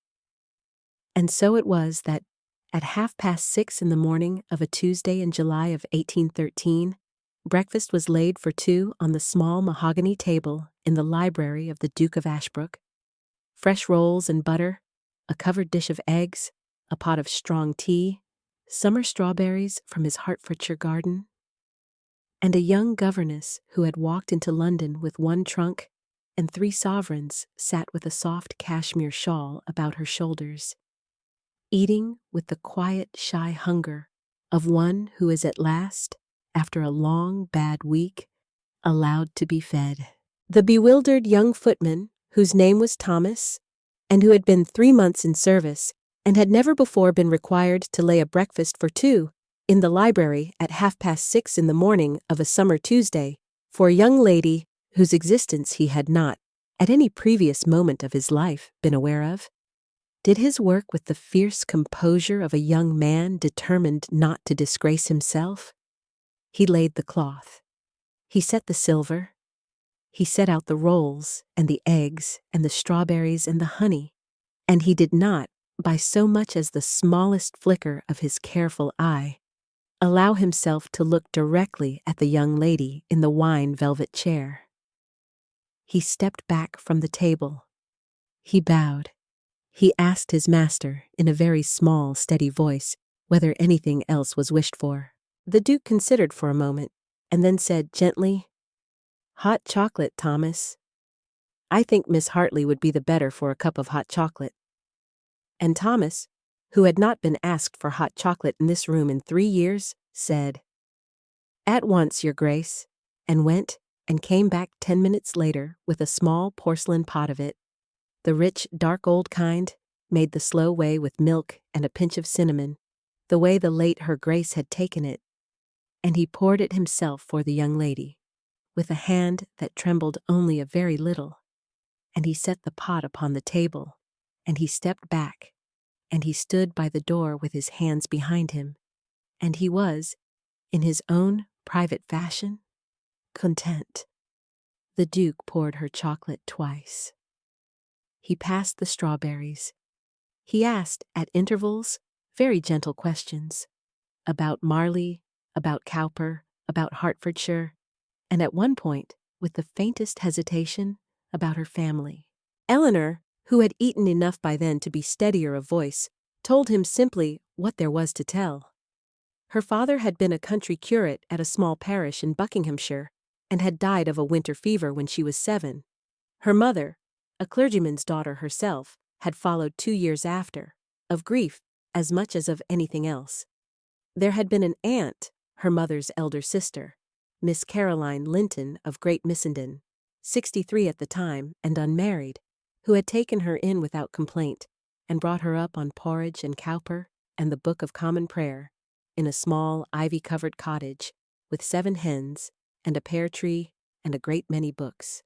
And so it was that, at 6:30 in the morning of a Tuesday in July of 1813, breakfast was laid for 2 on the small mahogany table in the library of the Duke of Ashbrook. Fresh rolls and butter, a covered dish of eggs, a pot of strong tea, summer strawberries from his Hertfordshire garden, and a young governess who had walked into London with 1 trunk and 3 sovereigns sat with a soft cashmere shawl about her shoulders, eating with the quiet, shy hunger of one who is at last, after a long, bad week, allowed to be fed. The bewildered young footman, whose name was Thomas, and who had been 3 months in service, and had never before been required to lay a breakfast for 2 in the library at 6:30 in the morning of a summer Tuesday, for a young lady whose existence he had not, at any previous moment of his life, been aware of, did his work with the fierce composure of a young man determined not to disgrace himself. He laid the cloth. He set the silver. He set out the rolls and the eggs and the strawberries and the honey, and he did not, by so much as the smallest flicker of his careful eye, allow himself to look directly at the young lady in the wine velvet chair. He stepped back from the table. He bowed. He asked his master, in a very small, steady voice, whether anything else was wished for. The Duke considered for a moment, and then said gently, "Hot chocolate, Thomas. I think Miss Hartley would be the better for a cup of hot chocolate." And Thomas, who had not been asked for hot chocolate in this room in 3 years, said, "At once, Your Grace," and went and came back 10 minutes later with a small porcelain pot of it, the rich, dark old kind, made the slow way with milk and a pinch of cinnamon, the way the late Her Grace had taken it, and he poured it himself for the young lady, with a hand that trembled only a very little, and he set the pot upon the table, and he stepped back, and he stood by the door with his hands behind him, and he was, in his own private fashion, content. The Duke poured her chocolate twice. He passed the strawberries. He asked, at intervals, very gentle questions about Marley, about Cowper, about Hertfordshire, and at one point, with the faintest hesitation, about her family. Eleanor, who had eaten enough by then to be steadier of voice, told him simply what there was to tell. Her father had been a country curate at a small parish in Buckinghamshire, and had died of a winter fever when she was 7. Her mother, a clergyman's daughter herself, had followed 2 years after, of grief as much as of anything else. There had been an aunt, her mother's elder sister, Miss Caroline Linton of Great Missenden, 63 at the time and unmarried, who had taken her in without complaint and brought her up on porridge and Cowper and the Book of Common Prayer in a small ivy-covered cottage with 7 hens and a pear tree and a great many books.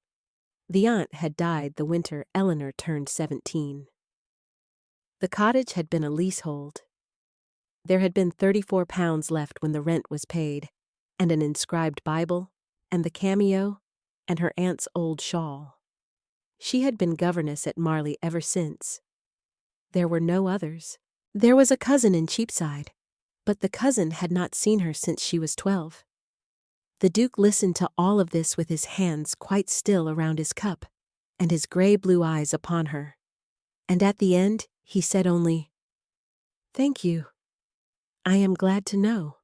The aunt had died the winter Eleanor turned 17. The cottage had been a leasehold. There had been £34 left when the rent was paid, and an inscribed Bible, and the cameo, and her aunt's old shawl. She had been governess at Marley ever since. There were no others. There was a cousin in Cheapside, but the cousin had not seen her since she was 12. The Duke listened to all of this with his hands quite still around his cup, and his grey-blue eyes upon her. And at the end, he said only, "Thank you. I am glad to know."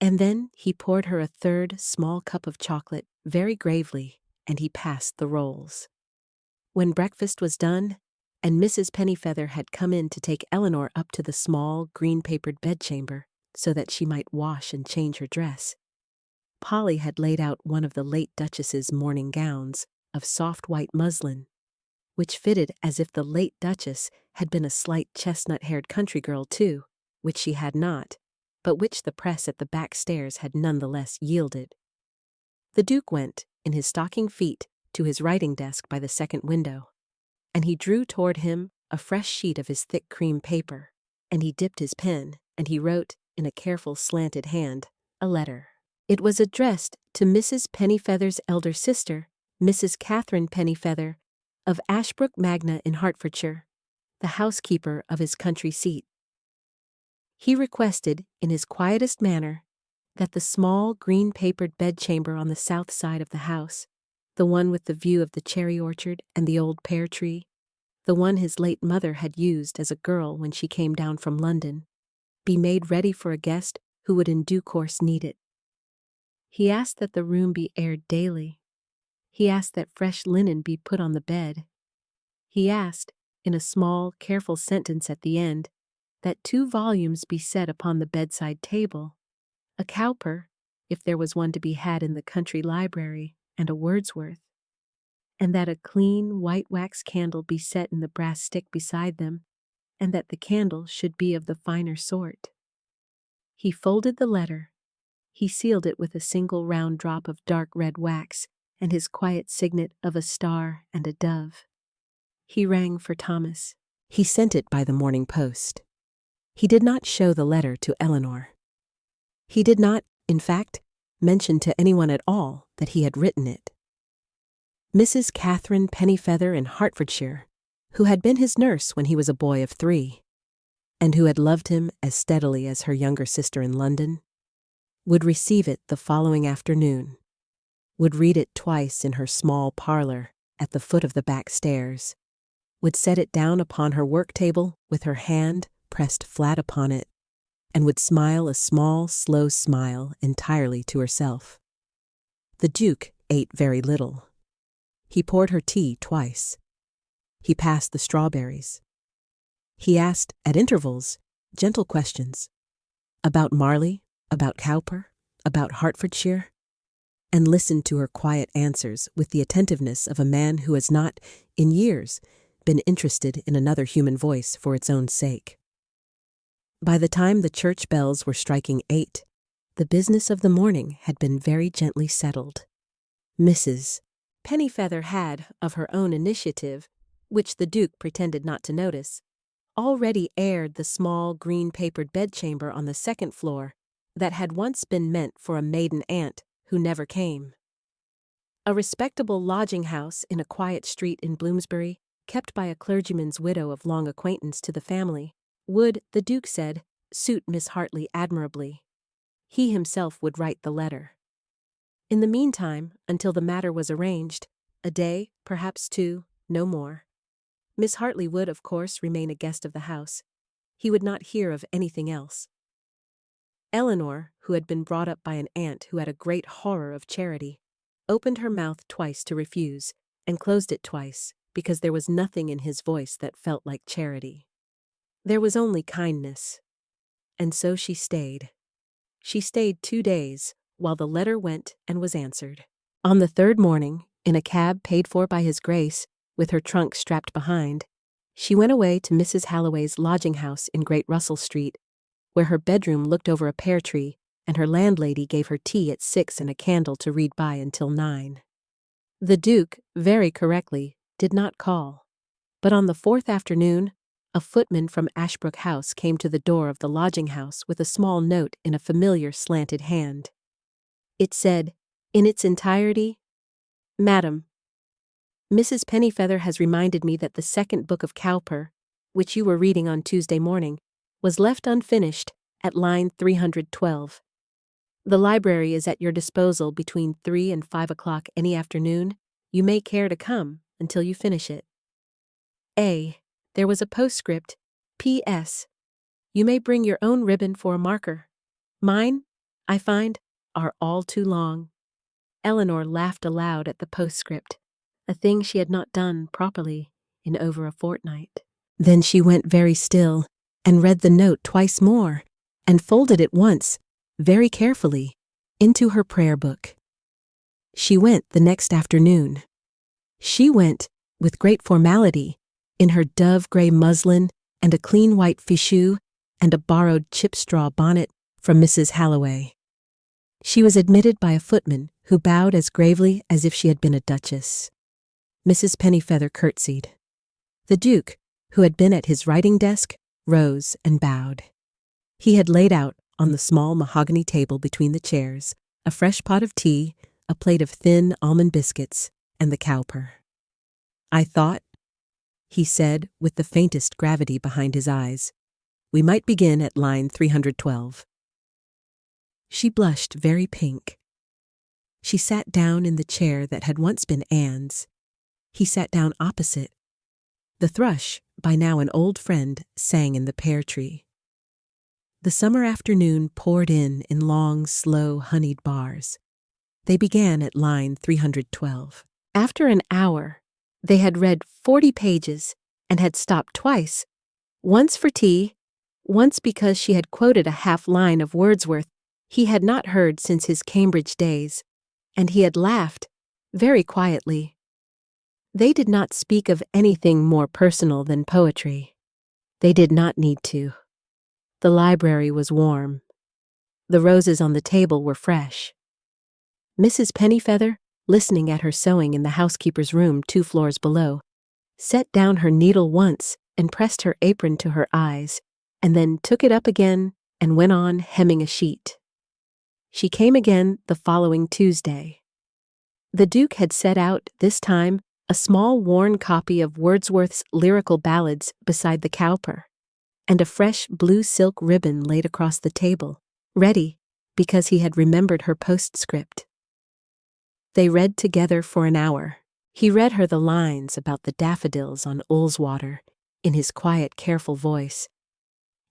And then he poured her a third small cup of chocolate very gravely, and he passed the rolls. When breakfast was done, and Mrs. Pennyfeather had come in to take Eleanor up to the small, green-papered bedchamber so that she might wash and change her dress, Polly had laid out one of the late Duchess's morning gowns of soft white muslin, which fitted as if the late Duchess had been a slight chestnut-haired country girl too, which she had not, but which the press at the back stairs had none the less yielded. The Duke went, in his stocking feet, to his writing desk by the second window, and he drew toward him a fresh sheet of his thick cream paper, and he dipped his pen, and he wrote, in a careful slanted hand, a letter. It was addressed to Mrs. Pennyfeather's elder sister, Mrs. Catherine Pennyfeather, of Ashbrook Magna in Hertfordshire, the housekeeper of his country seat. He requested, in his quietest manner, that the small green-papered bedchamber on the south side of the house, the one with the view of the cherry orchard and the old pear tree, the one his late mother had used as a girl when she came down from London, be made ready for a guest who would in due course need it. He asked that the room be aired daily. He asked that fresh linen be put on the bed. He asked, in a small, careful sentence at the end, that 2 volumes be set upon the bedside table, a Cowper, if there was one to be had in the country library, and a Wordsworth, and that a clean white wax candle be set in the brass stick beside them, and that the candle should be of the finer sort. He folded the letter. He sealed it with a single round drop of dark red wax and his quiet signet of a star and a dove. He rang for Thomas. He sent it by the morning post. He did not show the letter to Eleanor. He did not, in fact, mention to anyone at all that he had written it. Mrs. Catherine Pennyfeather in Hertfordshire, who had been his nurse when he was a boy of 3, and who had loved him as steadily as her younger sister in London, would receive it the following afternoon, would read it twice in her small parlor at the foot of the back stairs, would set it down upon her work table with her hand pressed flat upon it, and would smile a small, slow smile entirely to herself. The Duke ate very little. He poured her tea twice. He passed the strawberries. He asked, at intervals, gentle questions about Marley, about Cowper, about Hertfordshire, and listened to her quiet answers with the attentiveness of a man who has not, in years, been interested in another human voice for its own sake. By the time the church bells were striking 8, the business of the morning had been very gently settled. Mrs. Pennyfeather had, of her own initiative, which the Duke pretended not to notice, already aired the small green-papered bedchamber on the second floor that had once been meant for a maiden aunt who never came. A respectable lodging-house in a quiet street in Bloomsbury, kept by a clergyman's widow of long acquaintance to the family, would, the Duke said, suit Miss Hartley admirably. He himself would write the letter. In the meantime, until the matter was arranged, a day, perhaps 2, no more, Miss Hartley would, of course, remain a guest of the house. He would not hear of anything else. Eleanor, who had been brought up by an aunt who had a great horror of charity, opened her mouth twice to refuse, and closed it twice, because there was nothing in his voice that felt like charity. There was only kindness. And so she stayed. She stayed 2 days, while the letter went and was answered. On the third morning, in a cab paid for by his Grace, with her trunk strapped behind, she went away to Mrs. Halloway's lodging-house in Great Russell Street, where her bedroom looked over a pear tree, and her landlady gave her tea at 6 and a candle to read by until 9. The Duke, very correctly, did not call, but on the 4th afternoon, a footman from Ashbrook House came to the door of the lodging-house with a small note in a familiar slanted hand. It said, in its entirety, "Madam, Mrs. Pennyfeather has reminded me that the second book of Cowper, which you were reading on Tuesday morning, was left unfinished at line 312. The library is at your disposal between 3 and 5 o'clock any afternoon. You may care to come until you finish it. A. There was a postscript, P.S. You may bring your own ribbon for a marker. Mine, I find, are all too long." Eleanor laughed aloud at the postscript, a thing she had not done properly in over a fortnight. Then she went very still and read the note twice more and folded it once, very carefully, into her prayer book. She went the next afternoon. She went, with great formality, in her dove-gray muslin and a clean white fichu and a borrowed chip-straw bonnet from Mrs. Halloway. She was admitted by a footman who bowed as gravely as if she had been a duchess. Mrs. Pennyfeather curtsied. The Duke, who had been at his writing desk, rose and bowed. He had laid out, on the small mahogany table between the chairs, a fresh pot of tea, a plate of thin almond biscuits, and the Cowper. "I thought," he said, with the faintest gravity behind his eyes, "we might begin at line 312. She blushed very pink. She sat down in the chair that had once been Anne's. He sat down opposite. The thrush, by now an old friend, sang in the pear tree. The summer afternoon poured in long, slow, honeyed bars. They began at line 312. After an hour, they had read 40 pages and had stopped twice, once for tea, once because she had quoted a half-line of Wordsworth he had not heard since his Cambridge days, and he had laughed, very quietly. They did not speak of anything more personal than poetry. They did not need to. The library was warm. The roses on the table were fresh. Mrs. Pennyfeather, listening at her sewing in the housekeeper's room 2 floors below, set down her needle once and pressed her apron to her eyes, and then took it up again and went on hemming a sheet. She came again the following Tuesday. The Duke had set out, this time, a small worn copy of Wordsworth's Lyrical Ballads beside the Cowper. and a fresh blue silk ribbon laid across the table, ready, because he had remembered her postscript. They read together for an hour. He read her the lines about the daffodils on Ullswater in his quiet, careful voice,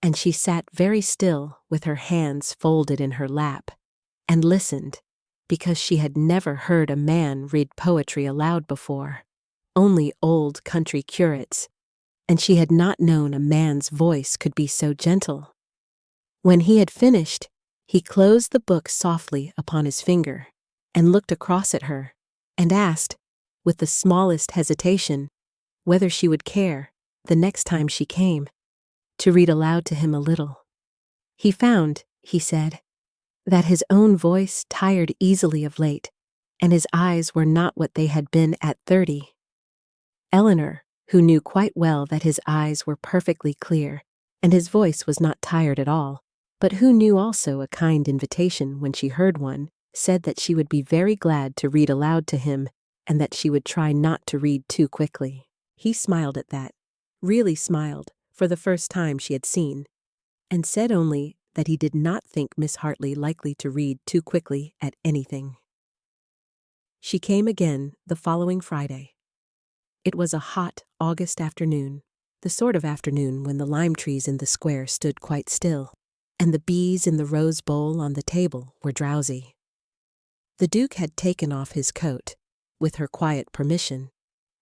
and she sat very still with her hands folded in her lap and listened, because she had never heard a man read poetry aloud before, only old country curates, and she had not known a man's voice could be so gentle. When he had finished, he closed the book softly upon his finger and looked across at her and asked, with the smallest hesitation, whether she would care, the next time she came, to read aloud to him a little. He found, he said, that his own voice tired easily of late, and his eyes were not what they had been at 30. Eleanor, who knew quite well that his eyes were perfectly clear, and his voice was not tired at all, but who knew also a kind invitation when she heard one, said that she would be very glad to read aloud to him, and that she would try not to read too quickly. He smiled at that, really smiled, for the first time she had seen, and said only that he did not think Miss Hartley likely to read too quickly at anything. She came again the following Friday. It was a hot August afternoon, the sort of afternoon when the lime trees in the square stood quite still, and the bees in the rose bowl on the table were drowsy. The Duke had taken off his coat, with her quiet permission,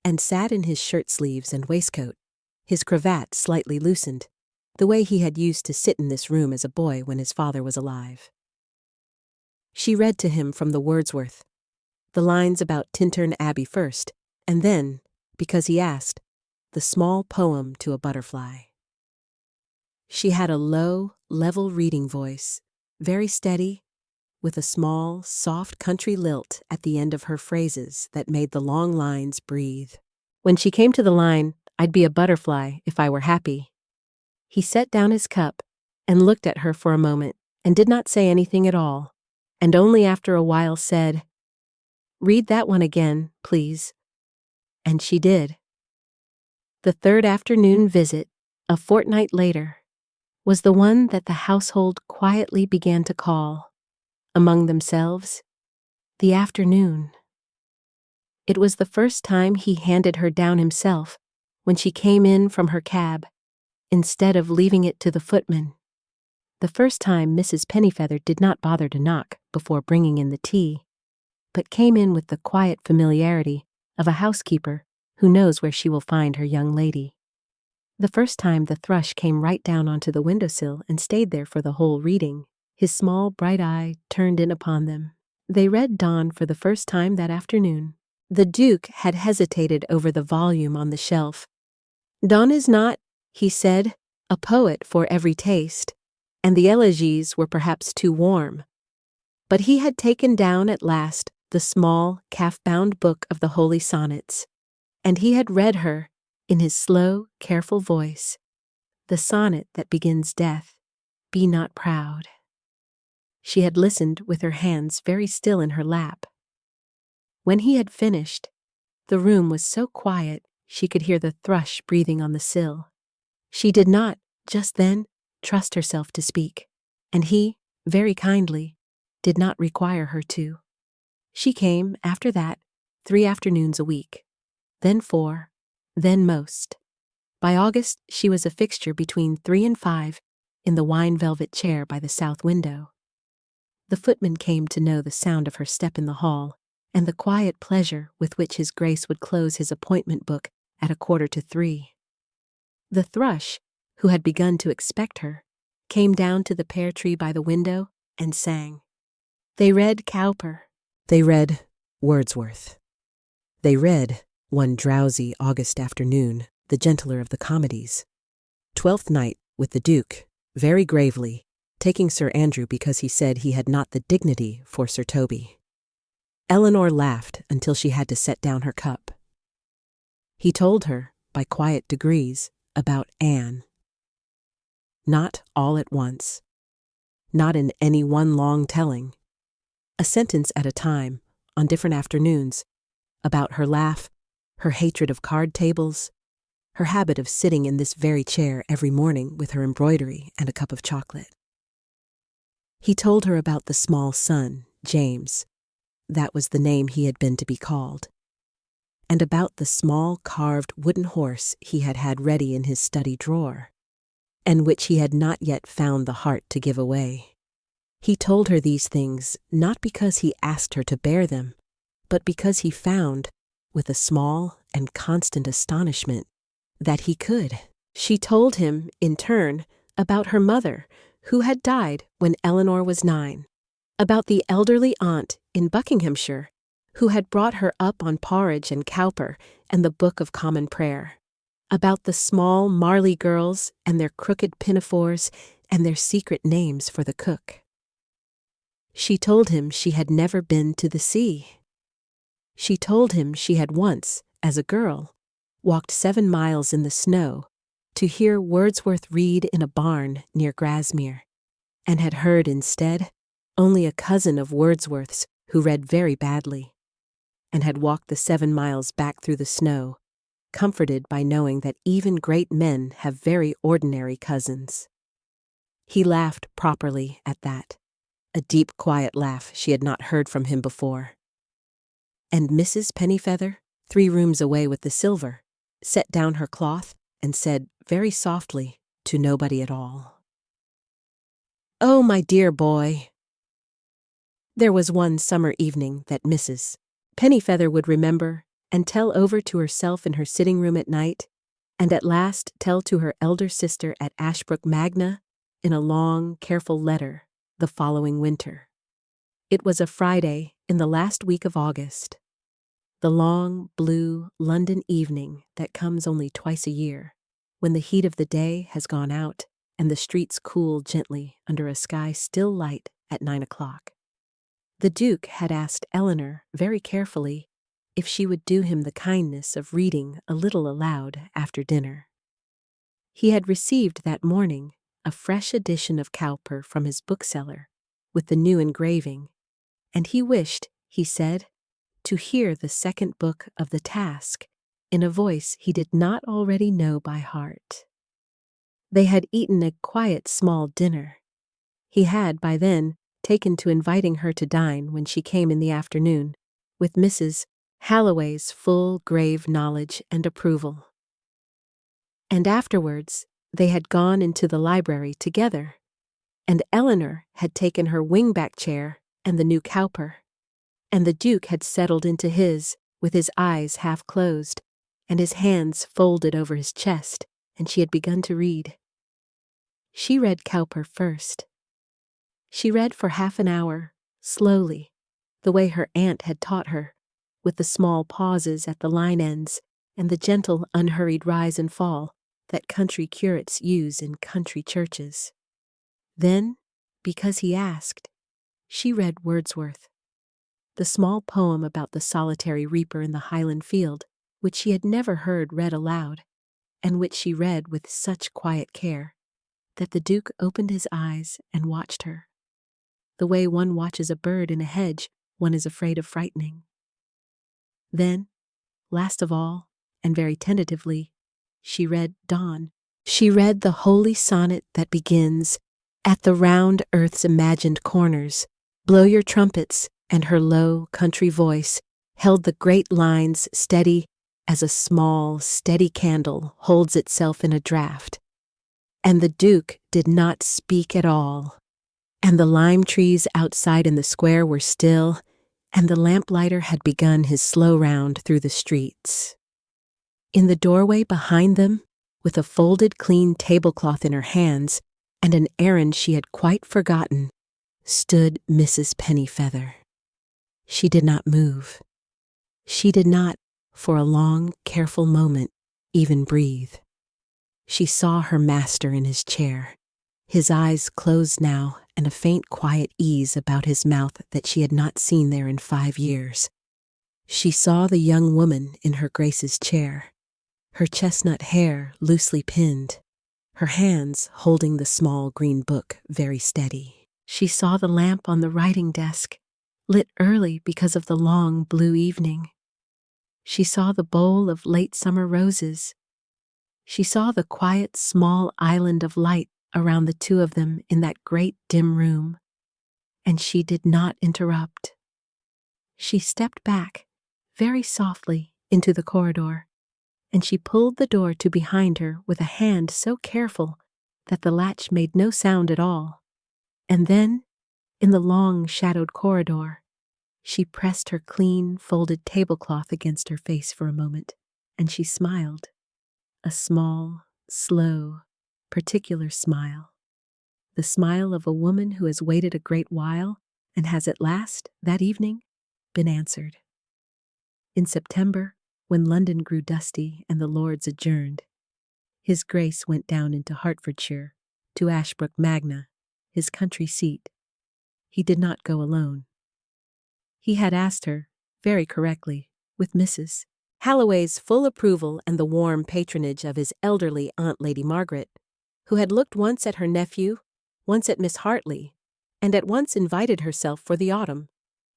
and sat in his shirt sleeves and waistcoat, his cravat slightly loosened, the way he had used to sit in this room as a boy when his father was alive. She read to him from the Wordsworth, the lines about Tintern Abbey first, and then, because he asked, the small poem to a butterfly. She had a low, level reading voice, very steady, with a small, soft country lilt at the end of her phrases that made the long lines breathe. When she came to the line, "I'd be a butterfly if I were happy," he set down his cup and looked at her for a moment and did not say anything at all, and only after a while said, "Read that one again, please." And she did. The third afternoon visit, a fortnight later, was the one that the household quietly began to call, among themselves, the afternoon. It was the first time he handed her down himself when she came in from her cab, instead of leaving it to the footman. The first time Mrs. Pennyfeather did not bother to knock before bringing in the tea, but came in with the quiet familiarity of a housekeeper who knows where she will find her young lady. The first time the thrush came right down onto the windowsill and stayed there for the whole reading, his small bright eye turned in upon them. They read Dawn for the first time that afternoon. The Duke had hesitated over the volume on the shelf. Dawn is not, he said, a poet for every taste, and the elegies were perhaps too warm. But he had taken down at last the small, calf-bound book of the Holy Sonnets, and he had read her, in his slow, careful voice, the sonnet that begins Death, "Be not proud." She had listened with her hands very still in her lap. When he had finished, the room was so quiet she could hear the thrush breathing on the sill. She did not, just then, trust herself to speak, and he, very kindly, did not require her to. She came, after that, 3 afternoons a week, then 4, then most. By August she was a fixture between 3 and 5 in the wine-velvet chair by the south window. The footman came to know the sound of her step in the hall, and the quiet pleasure with which his Grace would close his appointment book at 2:45. The thrush, who had begun to expect her, came down to the pear tree by the window and sang. They read Cowper. They read Wordsworth. They read, one drowsy August afternoon, the gentler of the comedies. Twelfth Night with the Duke, very gravely, taking Sir Andrew because he said he had not the dignity for Sir Toby. Eleanor laughed until she had to set down her cup. He told her, by quiet degrees, about Anne. Not all at once. Not in any one long telling. A sentence at a time, on different afternoons, about her laugh, her hatred of card tables, her habit of sitting in this very chair every morning with her embroidery and a cup of chocolate. He told her about the small son, James. That was the name he had been to be called. And about the small carved wooden horse he had had ready in his study drawer, and which he had not yet found the heart to give away. He told her these things not because he asked her to bear them, but because he found, with a small and constant astonishment, that he could. She told him, in turn, about her mother, who had died when Eleanor was 9, about the elderly aunt in Buckinghamshire, who had brought her up on porridge and cowper and the Book of Common Prayer, about the small Marley girls and their crooked pinafores and their secret names for the cook. She told him she had never been to the sea. She told him she had once, as a girl, walked 7 miles in the snow to hear Wordsworth read in a barn near Grasmere, and had heard instead only a cousin of Wordsworth's who read very badly, and had walked the 7 miles back through the snow, comforted by knowing that even great men have very ordinary cousins. He laughed properly at that, a deep, quiet laugh she had not heard from him before. And Mrs. Pennyfeather, 3 rooms away with the silver, set down her cloth and said very softly to nobody at all, "Oh, my dear boy." There was one summer evening that Mrs. Pennyfeather would remember and tell over to herself in her sitting room at night, and at last tell to her elder sister at Ashbrook Magna in a long, careful letter the following winter. It was a Friday in the last week of August, the long, blue London evening that comes only twice a year, when the heat of the day has gone out and the streets cool gently under a sky still light at 9 o'clock. The Duke had asked Eleanor very carefully if she would do him the kindness of reading a little aloud after dinner. He had received that morning a fresh edition of Cowper from his bookseller, with the new engraving, and he wished, he said, to hear the second book of the Task in a voice he did not already know by heart. They had eaten a quiet small dinner. He had, by then, taken to inviting her to dine when she came in the afternoon, with Mrs. Halloway's full, grave knowledge and approval. And afterwards, they had gone into the library together, and Eleanor had taken her wing-back chair and the new Cowper, and the Duke had settled into his, with his eyes half closed, and his hands folded over his chest, and she had begun to read. She read Cowper first. She read for half an hour, slowly, the way her aunt had taught her, with the small pauses at the line ends and the gentle, unhurried rise and fall that country curates use in country churches. Then, because he asked, she read Wordsworth, the small poem about the solitary reaper in the Highland field, which she had never heard read aloud, and which she read with such quiet care that the Duke opened his eyes and watched her, the way one watches a bird in a hedge one is afraid of frightening. Then, last of all, and very tentatively, she read Dawn. She read the holy sonnet that begins, "At the round earth's imagined corners, blow your trumpets," and her low country voice held the great lines steady as a small, steady candle holds itself in a draught. And the Duke did not speak at all, and the lime trees outside in the square were still, and the lamplighter had begun his slow round through the streets. In the doorway behind them, with a folded clean tablecloth in her hands and an errand she had quite forgotten, stood Mrs. Pennyfeather. She did not move. She did not, for a long, careful moment, even breathe. She saw her master in his chair, his eyes closed now and a faint quiet ease about his mouth that she had not seen there in 5 years. She saw the young woman in her Grace's chair, her chestnut hair loosely pinned, her hands holding the small green book very steady. She saw the lamp on the writing desk, lit early because of the long blue evening. She saw the bowl of late summer roses, She saw the quiet, small island of light around the two of them in that great dim room, and she did not interrupt. She stepped back, very softly, into the corridor, and she pulled the door to behind her with a hand so careful that the latch made no sound at all. And then, in the long, shadowed corridor, she pressed her clean, folded tablecloth against her face for a moment, and she smiled. A small, slow, particular smile. The smile of a woman who has waited a great while and has at last, that evening, been answered. In September, when London grew dusty and the Lords adjourned, His Grace went down into Hertfordshire, to Ashbrook Magna, his country seat. He did not go alone. He had asked her, very correctly, with Mrs. Halloway's full approval and the warm patronage of his elderly Aunt Lady Margaret, who had looked once at her nephew, once at Miss Hartley, and at once invited herself for the autumn,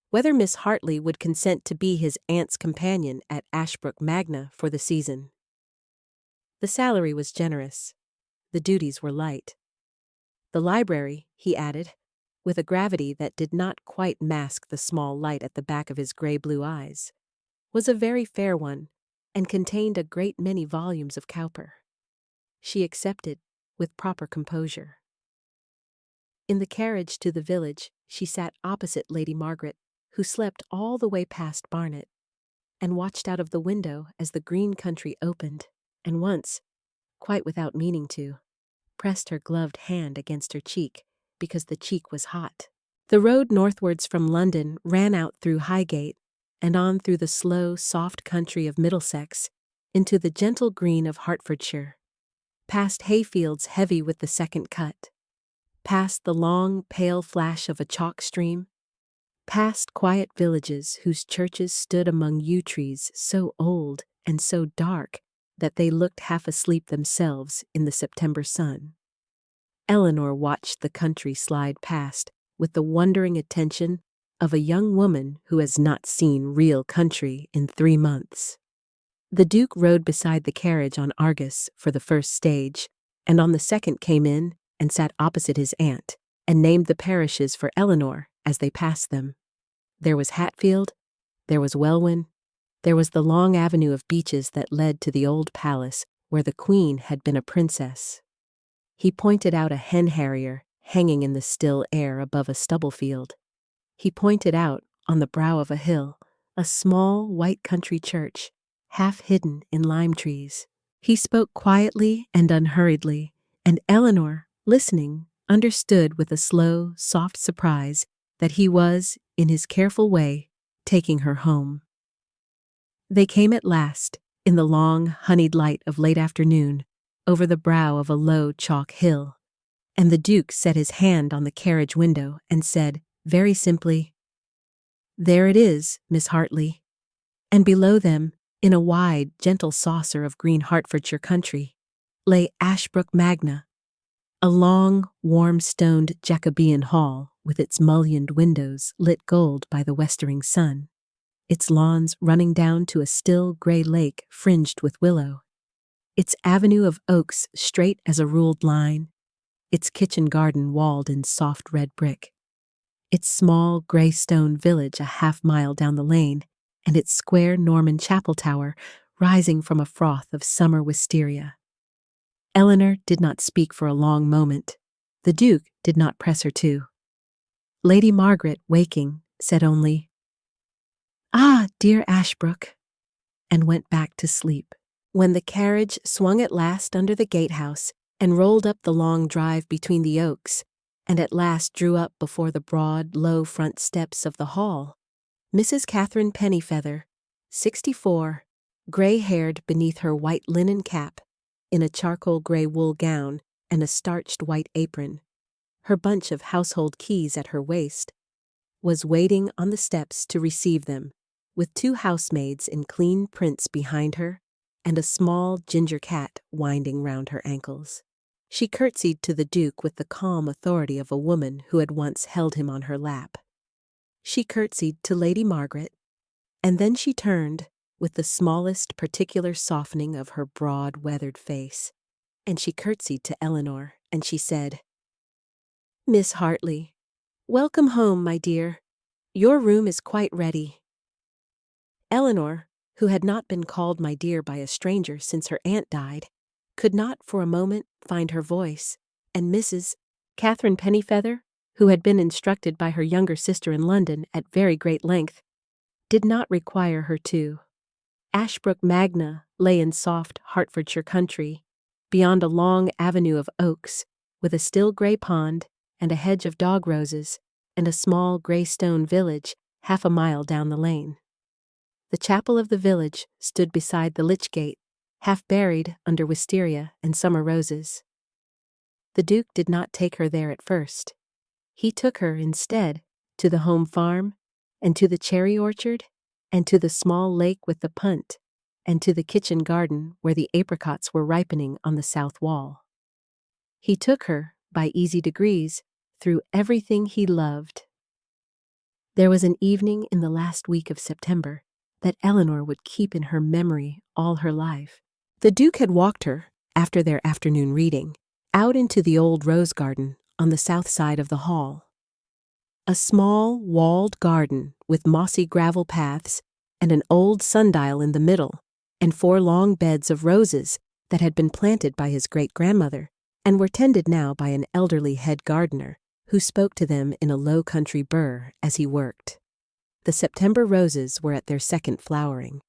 whether Miss Hartley would consent to be his aunt's companion at Ashbrook Magna for the season. The salary was generous. The duties were light. The library, he added, with a gravity that did not quite mask the small light at the back of his gray-blue eyes, was a very fair one, and contained a great many volumes of Cowper. She accepted with proper composure. In the carriage to the village, she sat opposite Lady Margaret, who slept all the way past Barnet, and watched out of the window as the green country opened, and once, quite without meaning to, pressed her gloved hand against her cheek, because the cheek was hot. The road northwards from London ran out through Highgate, and on through the slow, soft country of Middlesex, into the gentle green of Hertfordshire, past hayfields heavy with the second cut, past the long, pale flash of a chalk stream, past quiet villages whose churches stood among yew trees so old and so dark that they looked half asleep themselves in the September sun. Eleanor watched the country slide past with the wondering attention of a young woman who has not seen real country in 3 months. The Duke rode beside the carriage on Argus for the first stage, and on the second came in and sat opposite his aunt, and named the parishes for Eleanor as they passed them. There was Hatfield, there was Welwyn, there was the long avenue of beeches that led to the old palace where the Queen had been a princess. He pointed out a hen harrier hanging in the still air above a stubble field. He pointed out, on the brow of a hill, a small white country church, half hidden in lime trees. He spoke quietly and unhurriedly, and Eleanor, listening, understood with a slow, soft surprise that he was, in his careful way, taking her home. They came at last, in the long, honeyed light of late afternoon, over the brow of a low chalk hill, and the Duke set his hand on the carriage window and said, very simply, "There it is, Miss Hartley." And below them, in a wide, gentle saucer of green Hertfordshire country, lay Ashbrook Magna, a long, warm-stoned Jacobean hall with its mullioned windows lit gold by the westering sun, its lawns running down to a still grey lake fringed with willow, its avenue of oaks straight as a ruled line, its kitchen garden walled in soft red brick, its small grey stone village a half-mile down the lane, and its square Norman chapel tower rising from a froth of summer wisteria. Eleanor did not speak for a long moment. The Duke did not press her to. Lady Margaret, waking, said only, "Ah, dear Ashbrook," and went back to sleep. When the carriage swung at last under the gatehouse and rolled up the long drive between the oaks, and at last drew up before the broad, low front steps of the hall, Mrs. Catherine Pennyfeather, 64, gray-haired beneath her white linen cap, in a charcoal gray wool gown and a starched white apron, her bunch of household keys at her waist, was waiting on the steps to receive them, with 2 housemaids in clean prints behind her and a small ginger cat winding round her ankles. She curtsied to the Duke with the calm authority of a woman who had once held him on her lap. She curtsied to Lady Margaret, and then she turned, with the smallest particular softening of her broad, weathered face, and she curtsied to Eleanor, and she said, "Miss Hartley, welcome home, my dear. Your room is quite ready." Eleanor, who had not been called my dear by a stranger since her aunt died, could not for a moment find her voice, and Mrs. Catherine Pennyfeather, who had been instructed by her younger sister in London at very great length, did not require her to. Ashbrook Magna lay in soft Hertfordshire country, beyond a long avenue of oaks, with a still grey pond and a hedge of dog roses, and a small grey stone village half a mile down the lane. The chapel of the village stood beside the lych gate, half buried under wisteria and summer roses. The Duke did not take her there at first. He took her, instead, to the home farm, and to the cherry orchard, and to the small lake with the punt, and to the kitchen garden where the apricots were ripening on the south wall. He took her, by easy degrees, through everything he loved. There was an evening in the last week of September that Eleanor would keep in her memory all her life. The Duke had walked her, after their afternoon reading, out into the old rose garden on the south side of the hall. A small, walled garden with mossy gravel paths and an old sundial in the middle, and 4 long beds of roses that had been planted by his great-grandmother and were tended now by an elderly head gardener who spoke to them in a low country burr as he worked. The September roses were at their second flowering.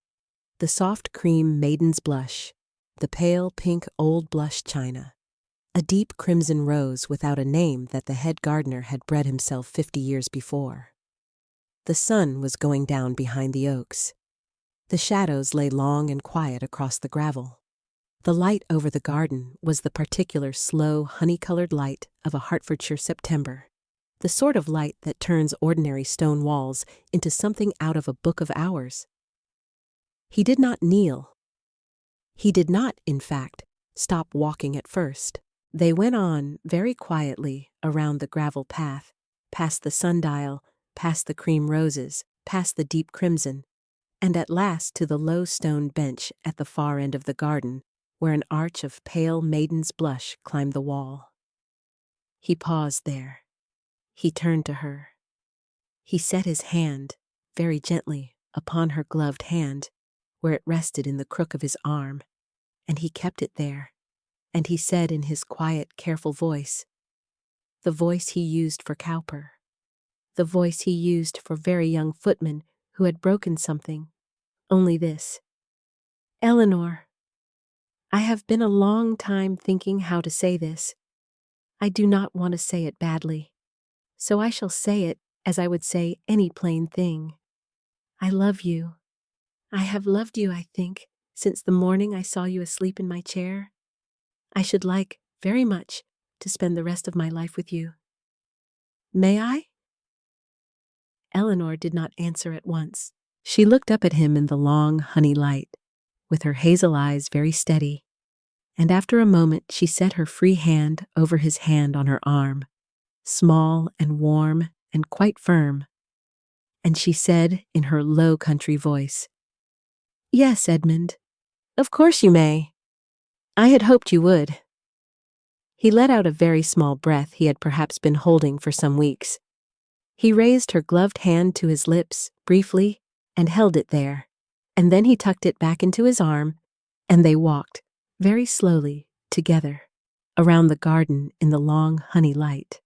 The soft cream maiden's blush, the pale pink old blush china, a deep crimson rose without a name that the head gardener had bred himself 50 years before. The sun was going down behind the oaks. The shadows lay long and quiet across the gravel. The light over the garden was the particular slow, honey-colored light of a Hertfordshire September, the sort of light that turns ordinary stone walls into something out of a book of hours. He did not kneel. He did not, in fact, stop walking at first. They went on very quietly around the gravel path, past the sundial, past the cream roses, past the deep crimson, and at last to the low stone bench at the far end of the garden, where an arch of pale maiden's blush climbed the wall. He paused there. He turned to her. He set his hand, very gently, upon her gloved hand, where it rested in the crook of his arm, and he kept it there, and he said in his quiet, careful voice, the voice he used for Cowper, the voice he used for very young footmen who had broken something, only this: "Eleanor, I have been a long time thinking how to say this. I do not want to say it badly, so I shall say it as I would say any plain thing. I love you. I have loved you, I think, since the morning I saw you asleep in my chair. I should like, very much, to spend the rest of my life with you. May I?" Eleanor did not answer at once. She looked up at him in the long honey light, with her hazel eyes very steady, and after a moment she set her free hand over his hand on her arm, small and warm and quite firm, and she said in her low country voice, "Yes, Edmund, of course you may. I had hoped you would." He let out a very small breath he had perhaps been holding for some weeks. He raised her gloved hand to his lips, briefly, and held it there, and then he tucked it back into his arm, and they walked, very slowly, together, around the garden in the long honey light,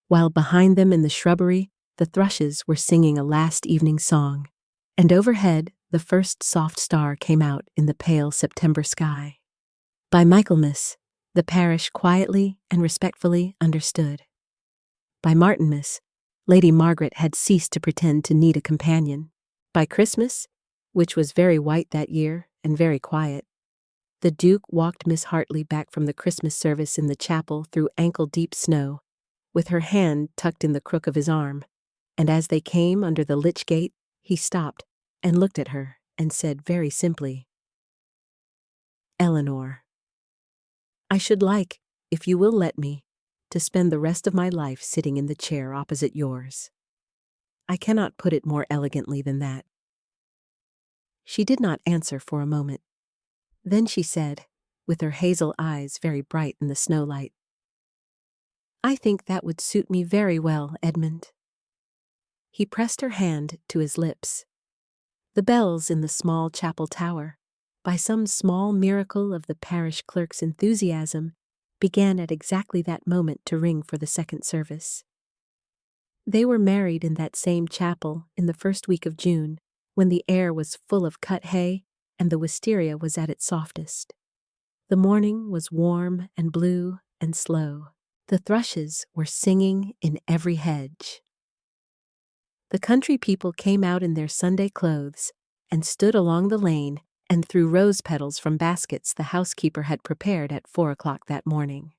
while behind them in the shrubbery the thrushes were singing a last evening song, and overhead the first soft star came out in the pale September sky. By Michaelmas, the parish quietly and respectfully understood. By Martinmas, Lady Margaret had ceased to pretend to need a companion. By Christmas, which was very white that year and very quiet, the Duke walked Miss Hartley back from the Christmas service in the chapel through ankle-deep snow, with her hand tucked in the crook of his arm, and as they came under the lych gate, he stopped and looked at her and said very simply, "Eleanor, I should like, if you will let me, to spend the rest of my life sitting in the chair opposite yours. I cannot put it more elegantly than that." She did not answer for a moment. Then she said, with her hazel eyes very bright in the snowlight, "I think that would suit me very well, Edmund." He pressed her hand to his lips. The bells in the small chapel tower, by some small miracle of the parish clerk's enthusiasm, began at exactly that moment to ring for the second service. They were married in that same chapel in the first week of June, when the air was full of cut hay and the wisteria was at its softest. The morning was warm and blue and slow. The thrushes were singing in every hedge. The country people came out in their Sunday clothes and stood along the lane and threw rose petals from baskets the housekeeper had prepared at 4 o'clock that morning.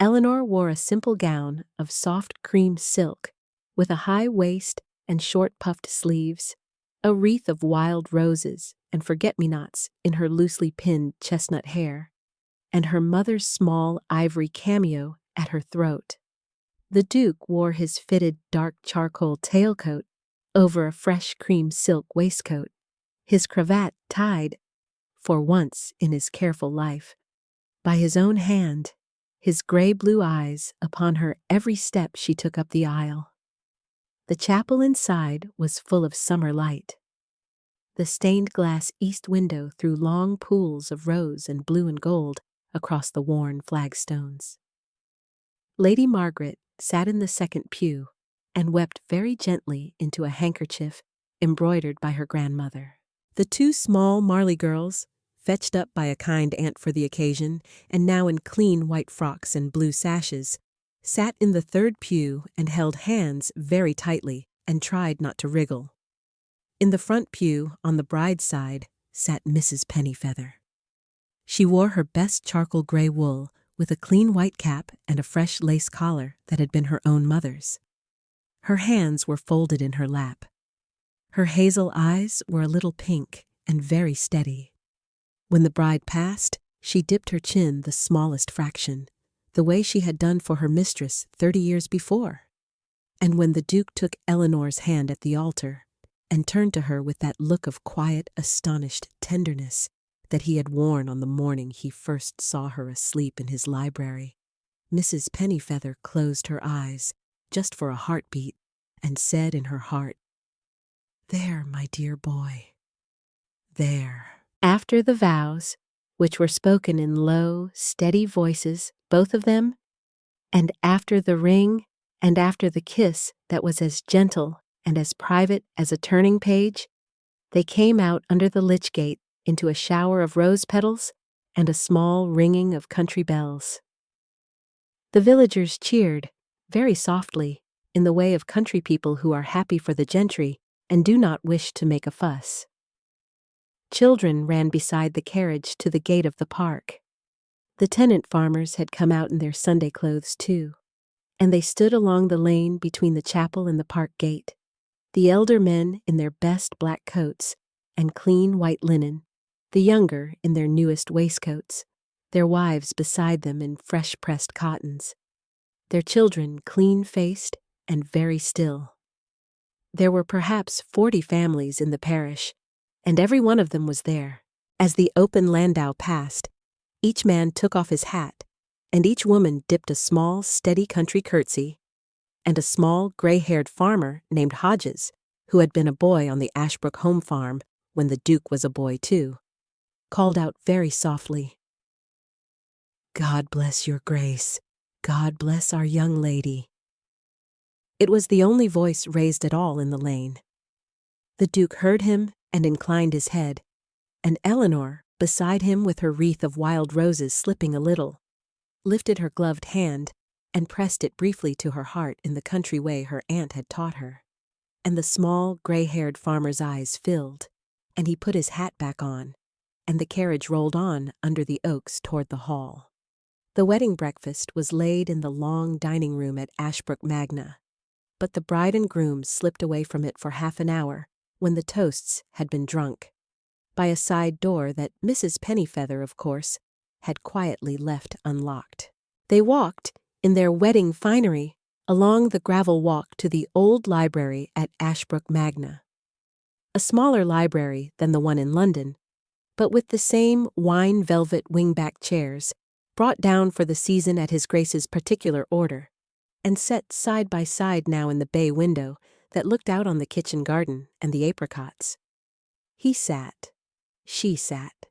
Eleanor wore a simple gown of soft cream silk with a high waist and short puffed sleeves, a wreath of wild roses and forget-me-nots in her loosely pinned chestnut hair, and her mother's small ivory cameo at her throat. The Duke wore his fitted dark charcoal tailcoat over a fresh cream silk waistcoat, his cravat tied, for once in his careful life, by his own hand, his gray-blue eyes upon her every step she took up the aisle. The chapel inside was full of summer light. The stained-glass east window threw long pools of rose and blue and gold across the worn flagstones. Lady Margaret sat in the second pew and wept very gently into a handkerchief embroidered by her grandmother. The two small Marley girls, fetched up by a kind aunt for the occasion, and now in clean white frocks and blue sashes, sat in the third pew and held hands very tightly and tried not to wriggle. In the front pew, on the bride's side, sat Mrs. Pennyfeather. She wore her best charcoal gray wool with a clean white cap and a fresh lace collar that had been her own mother's. Her hands were folded in her lap. Her hazel eyes were a little pink and very steady. When the bride passed, she dipped her chin the smallest fraction, the way she had done for her mistress 30 years before. And when the Duke took Eleanor's hand at the altar and turned to her with that look of quiet, astonished tenderness that he had worn on the morning he first saw her asleep in his library, Mrs. Pennyfeather closed her eyes just for a heartbeat and said in her heart, "There, my dear boy, there." After the vows, which were spoken in low, steady voices, both of them, and after the ring, and after the kiss that was as gentle and as private as a turning page, they came out under the lych gate into a shower of rose petals and a small ringing of country bells. The villagers cheered, very softly, in the way of country people who are happy for the gentry and do not wish to make a fuss. Children ran beside the carriage to the gate of the park. The tenant farmers had come out in their Sunday clothes too, and they stood along the lane between the chapel and the park gate, the elder men in their best black coats and clean white linen, the younger in their newest waistcoats, their wives beside them in fresh-pressed cottons, their children clean-faced and very still. There were perhaps 40 families in the parish, and every one of them was there. As the open landau passed, each man took off his hat, and each woman dipped a small, steady country curtsy, and a small, gray-haired farmer named Hodges, who had been a boy on the Ashbrook home farm when the Duke was a boy too, called out very softly, "God bless your grace. God bless our young lady." It was the only voice raised at all in the lane. The Duke heard him and inclined his head, and Eleanor, beside him with her wreath of wild roses slipping a little, lifted her gloved hand and pressed it briefly to her heart in the country way her aunt had taught her. And the small, gray-haired farmer's eyes filled, and he put his hat back on, and the carriage rolled on under the oaks toward the hall. The wedding breakfast was laid in the long dining room at Ashbrook Magna, but the bride and groom slipped away from it for half an hour when the toasts had been drunk, by a side door that Mrs. Pennyfeather, of course, had quietly left unlocked. They walked, in their wedding finery, along the gravel walk to the old library at Ashbrook Magna. a smaller library than the one in London, but with the same wine velvet wingback chairs, brought down for the season at His Grace's particular order, and set side by side now in the bay window that looked out on the kitchen garden and the apricots. He sat. She sat.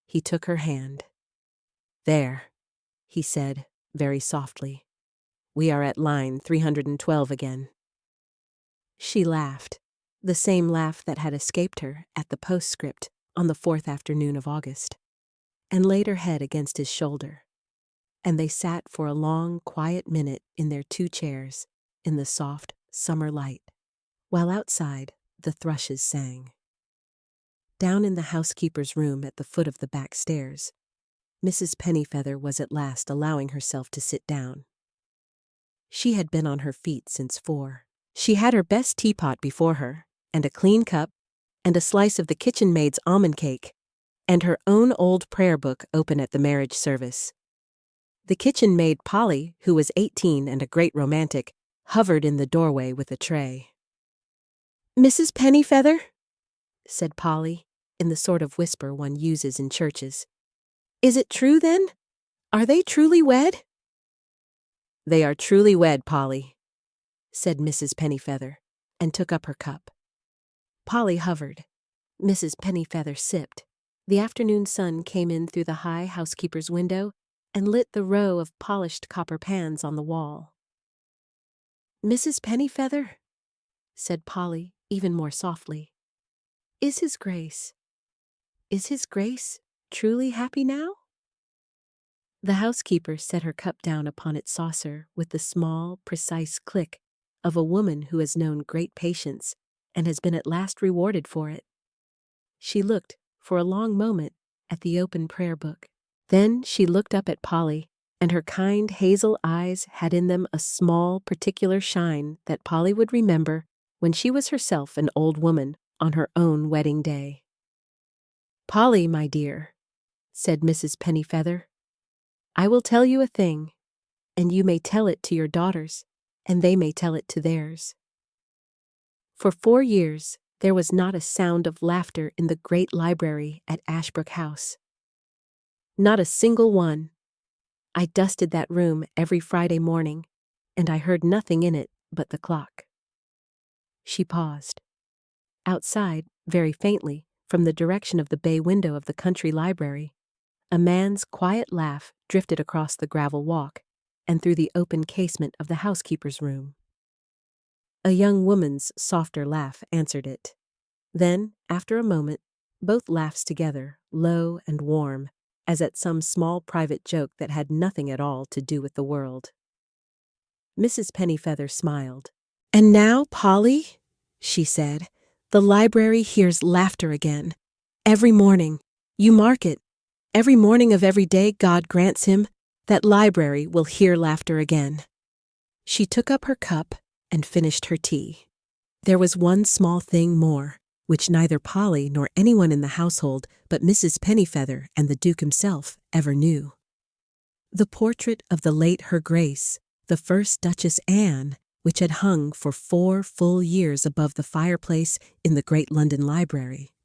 He took her hand. "There," he said, very softly. "We are at line 312 again." She laughed, the same laugh that had escaped her at the postscript on the 4th afternoon of August, and laid her head against his shoulder, and they sat for a long, quiet minute in their 2 chairs in the soft summer light, while outside the thrushes sang. Down in the housekeeper's room at the foot of the back stairs, Mrs. Pennyfeather was at last allowing herself to sit down. She had been on her feet since 4. She had her best teapot before her, and a clean cup, and a slice of the kitchen maid's almond cake, and her own old prayer book open at the marriage service. The kitchen maid Polly, who was 18 and a great romantic, hovered in the doorway with a tray. "Mrs. Pennyfeather," said Polly, in the sort of whisper one uses in churches, "is it true, then? Are they truly wed?" "They are truly wed, Polly," said Mrs. Pennyfeather, and took up her cup. Polly hovered. Mrs. Pennyfeather sipped. The afternoon sun came in through the high housekeeper's window and lit the row of polished copper pans on the wall. "Mrs. Pennyfeather," said Polly, even more softly, "is His Grace truly happy now?" The housekeeper set her cup down upon its saucer with the small, precise click of a woman who has known great patience and has been at last rewarded for it. She looked, for a long moment, at the open prayer book. Then she looked up at Polly, and her kind hazel eyes had in them a small, particular shine that Polly would remember when she was herself an old woman on her own wedding day. "Polly, my dear," said Mrs. Pennyfeather, "I will tell you a thing, and you may tell it to your daughters, and they may tell it to theirs. For 4 years there was not a sound of laughter in the great library at Ashbrook House. Not a single one. I dusted that room every Friday morning, and I heard nothing in it but the clock." She paused. Outside, very faintly, from the direction of the bay window of the country library, a man's quiet laugh drifted across the gravel walk and through the open casement of the housekeeper's room. A young woman's softer laugh answered it. Then, after a moment, both laughs together, low and warm, as at some small private joke that had nothing at all to do with the world. Mrs. Pennyfeather smiled. "And now, Polly," she said, "the library hears laughter again. Every morning. You mark it. Every morning of every day God grants him, that library will hear laughter again." She took up her cup and finished her tea. There was one small thing more, which neither Polly nor anyone in the household but Mrs. Pennyfeather and the Duke himself ever knew. The portrait of the late Her Grace, the first Duchess Anne, which had hung for 4 full years above the fireplace in the great London library.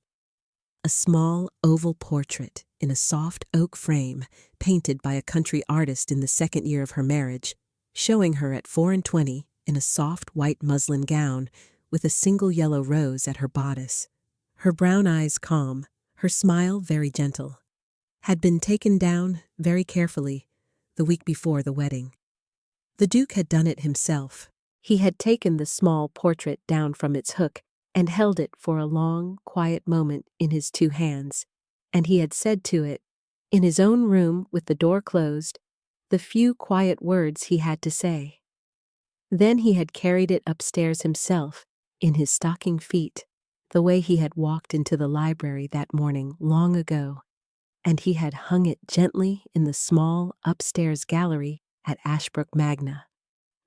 A small oval portrait in a soft oak frame, painted by a country artist in the 2nd year of her marriage, showing her at 24 in a soft white muslin gown with a single yellow rose at her bodice, her brown eyes calm, her smile very gentle, had been taken down very carefully the week before the wedding. The Duke had done it himself. He had taken the small portrait down from its hook and held it for a long, quiet moment in his 2 hands, and he had said to it, in his own room with the door closed, the few quiet words he had to say. Then he had carried it upstairs himself, in his stocking feet, the way he had walked into the library that morning long ago, and he had hung it gently in the small upstairs gallery at Ashbrook Magna,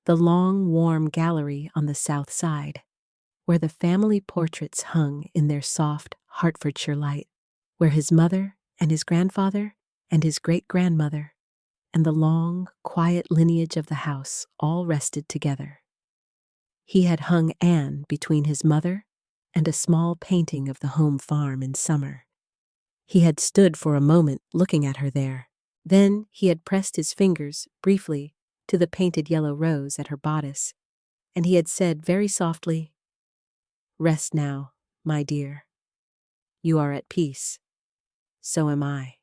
the long, warm gallery on the south side, where the family portraits hung in their soft Hertfordshire light, where his mother and his grandfather and his great-grandmother and the long, quiet lineage of the house all rested together. He had hung Anne between his mother and a small painting of the home farm in summer. He had stood for a moment looking at her there. Then he had pressed his fingers, briefly, to the painted yellow rose at her bodice, and he had said very softly, "Rest now, my dear. You are at peace. So am I."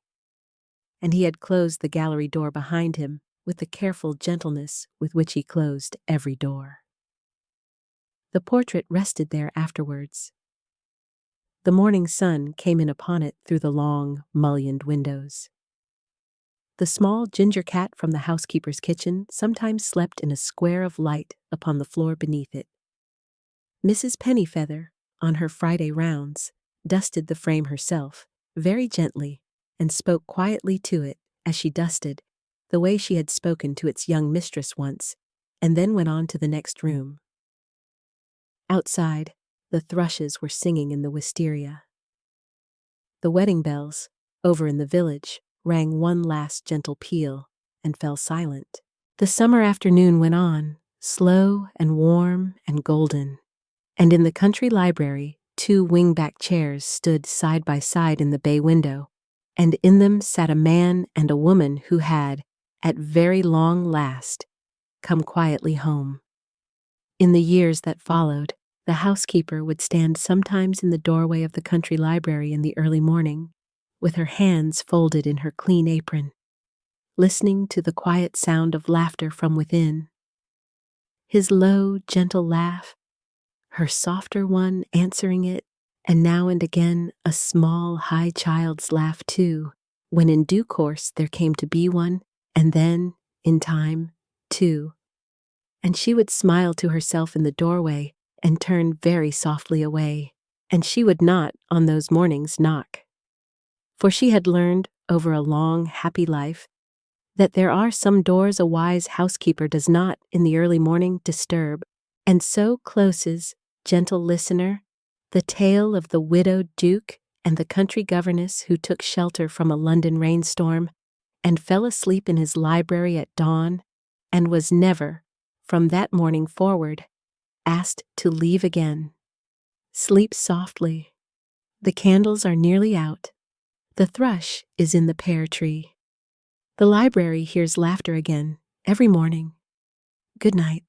And he had closed the gallery door behind him with the careful gentleness with which he closed every door. The portrait rested there afterwards. The morning sun came in upon it through the long, mullioned windows. The small ginger cat from the housekeeper's kitchen sometimes slept in a square of light upon the floor beneath it. Mrs. Pennyfeather, on her Friday rounds, dusted the frame herself, very gently, and spoke quietly to it as she dusted, the way she had spoken to its young mistress once, and then went on to the next room. Outside, the thrushes were singing in the wisteria. The wedding bells, over in the village, rang one last gentle peal and fell silent. The summer afternoon went on, slow and warm and golden, and in the country library 2 wing-back chairs stood side by side in the bay window, and in them sat a man and a woman who had, at very long last, come quietly home. In the years that followed, the housekeeper would stand sometimes in the doorway of the country library in the early morning, with her hands folded in her clean apron, listening to the quiet sound of laughter from within. His low, gentle laugh, her softer one answering it, and now and again a small, high child's laugh too, when in due course there came to be one, and then, in time, two. And she would smile to herself in the doorway and turn very softly away, and she would not, on those mornings, knock. For she had learned, over a long, happy life, that there are some doors a wise housekeeper does not, in the early morning, disturb. And so closes, gentle listener, the tale of the widowed duke and the country governess who took shelter from a London rainstorm and fell asleep in his library at dawn, and was never, from that morning forward, asked to leave again. Sleep softly. The candles are nearly out. The thrush is in the pear tree. The library hears laughter again every morning. Good night.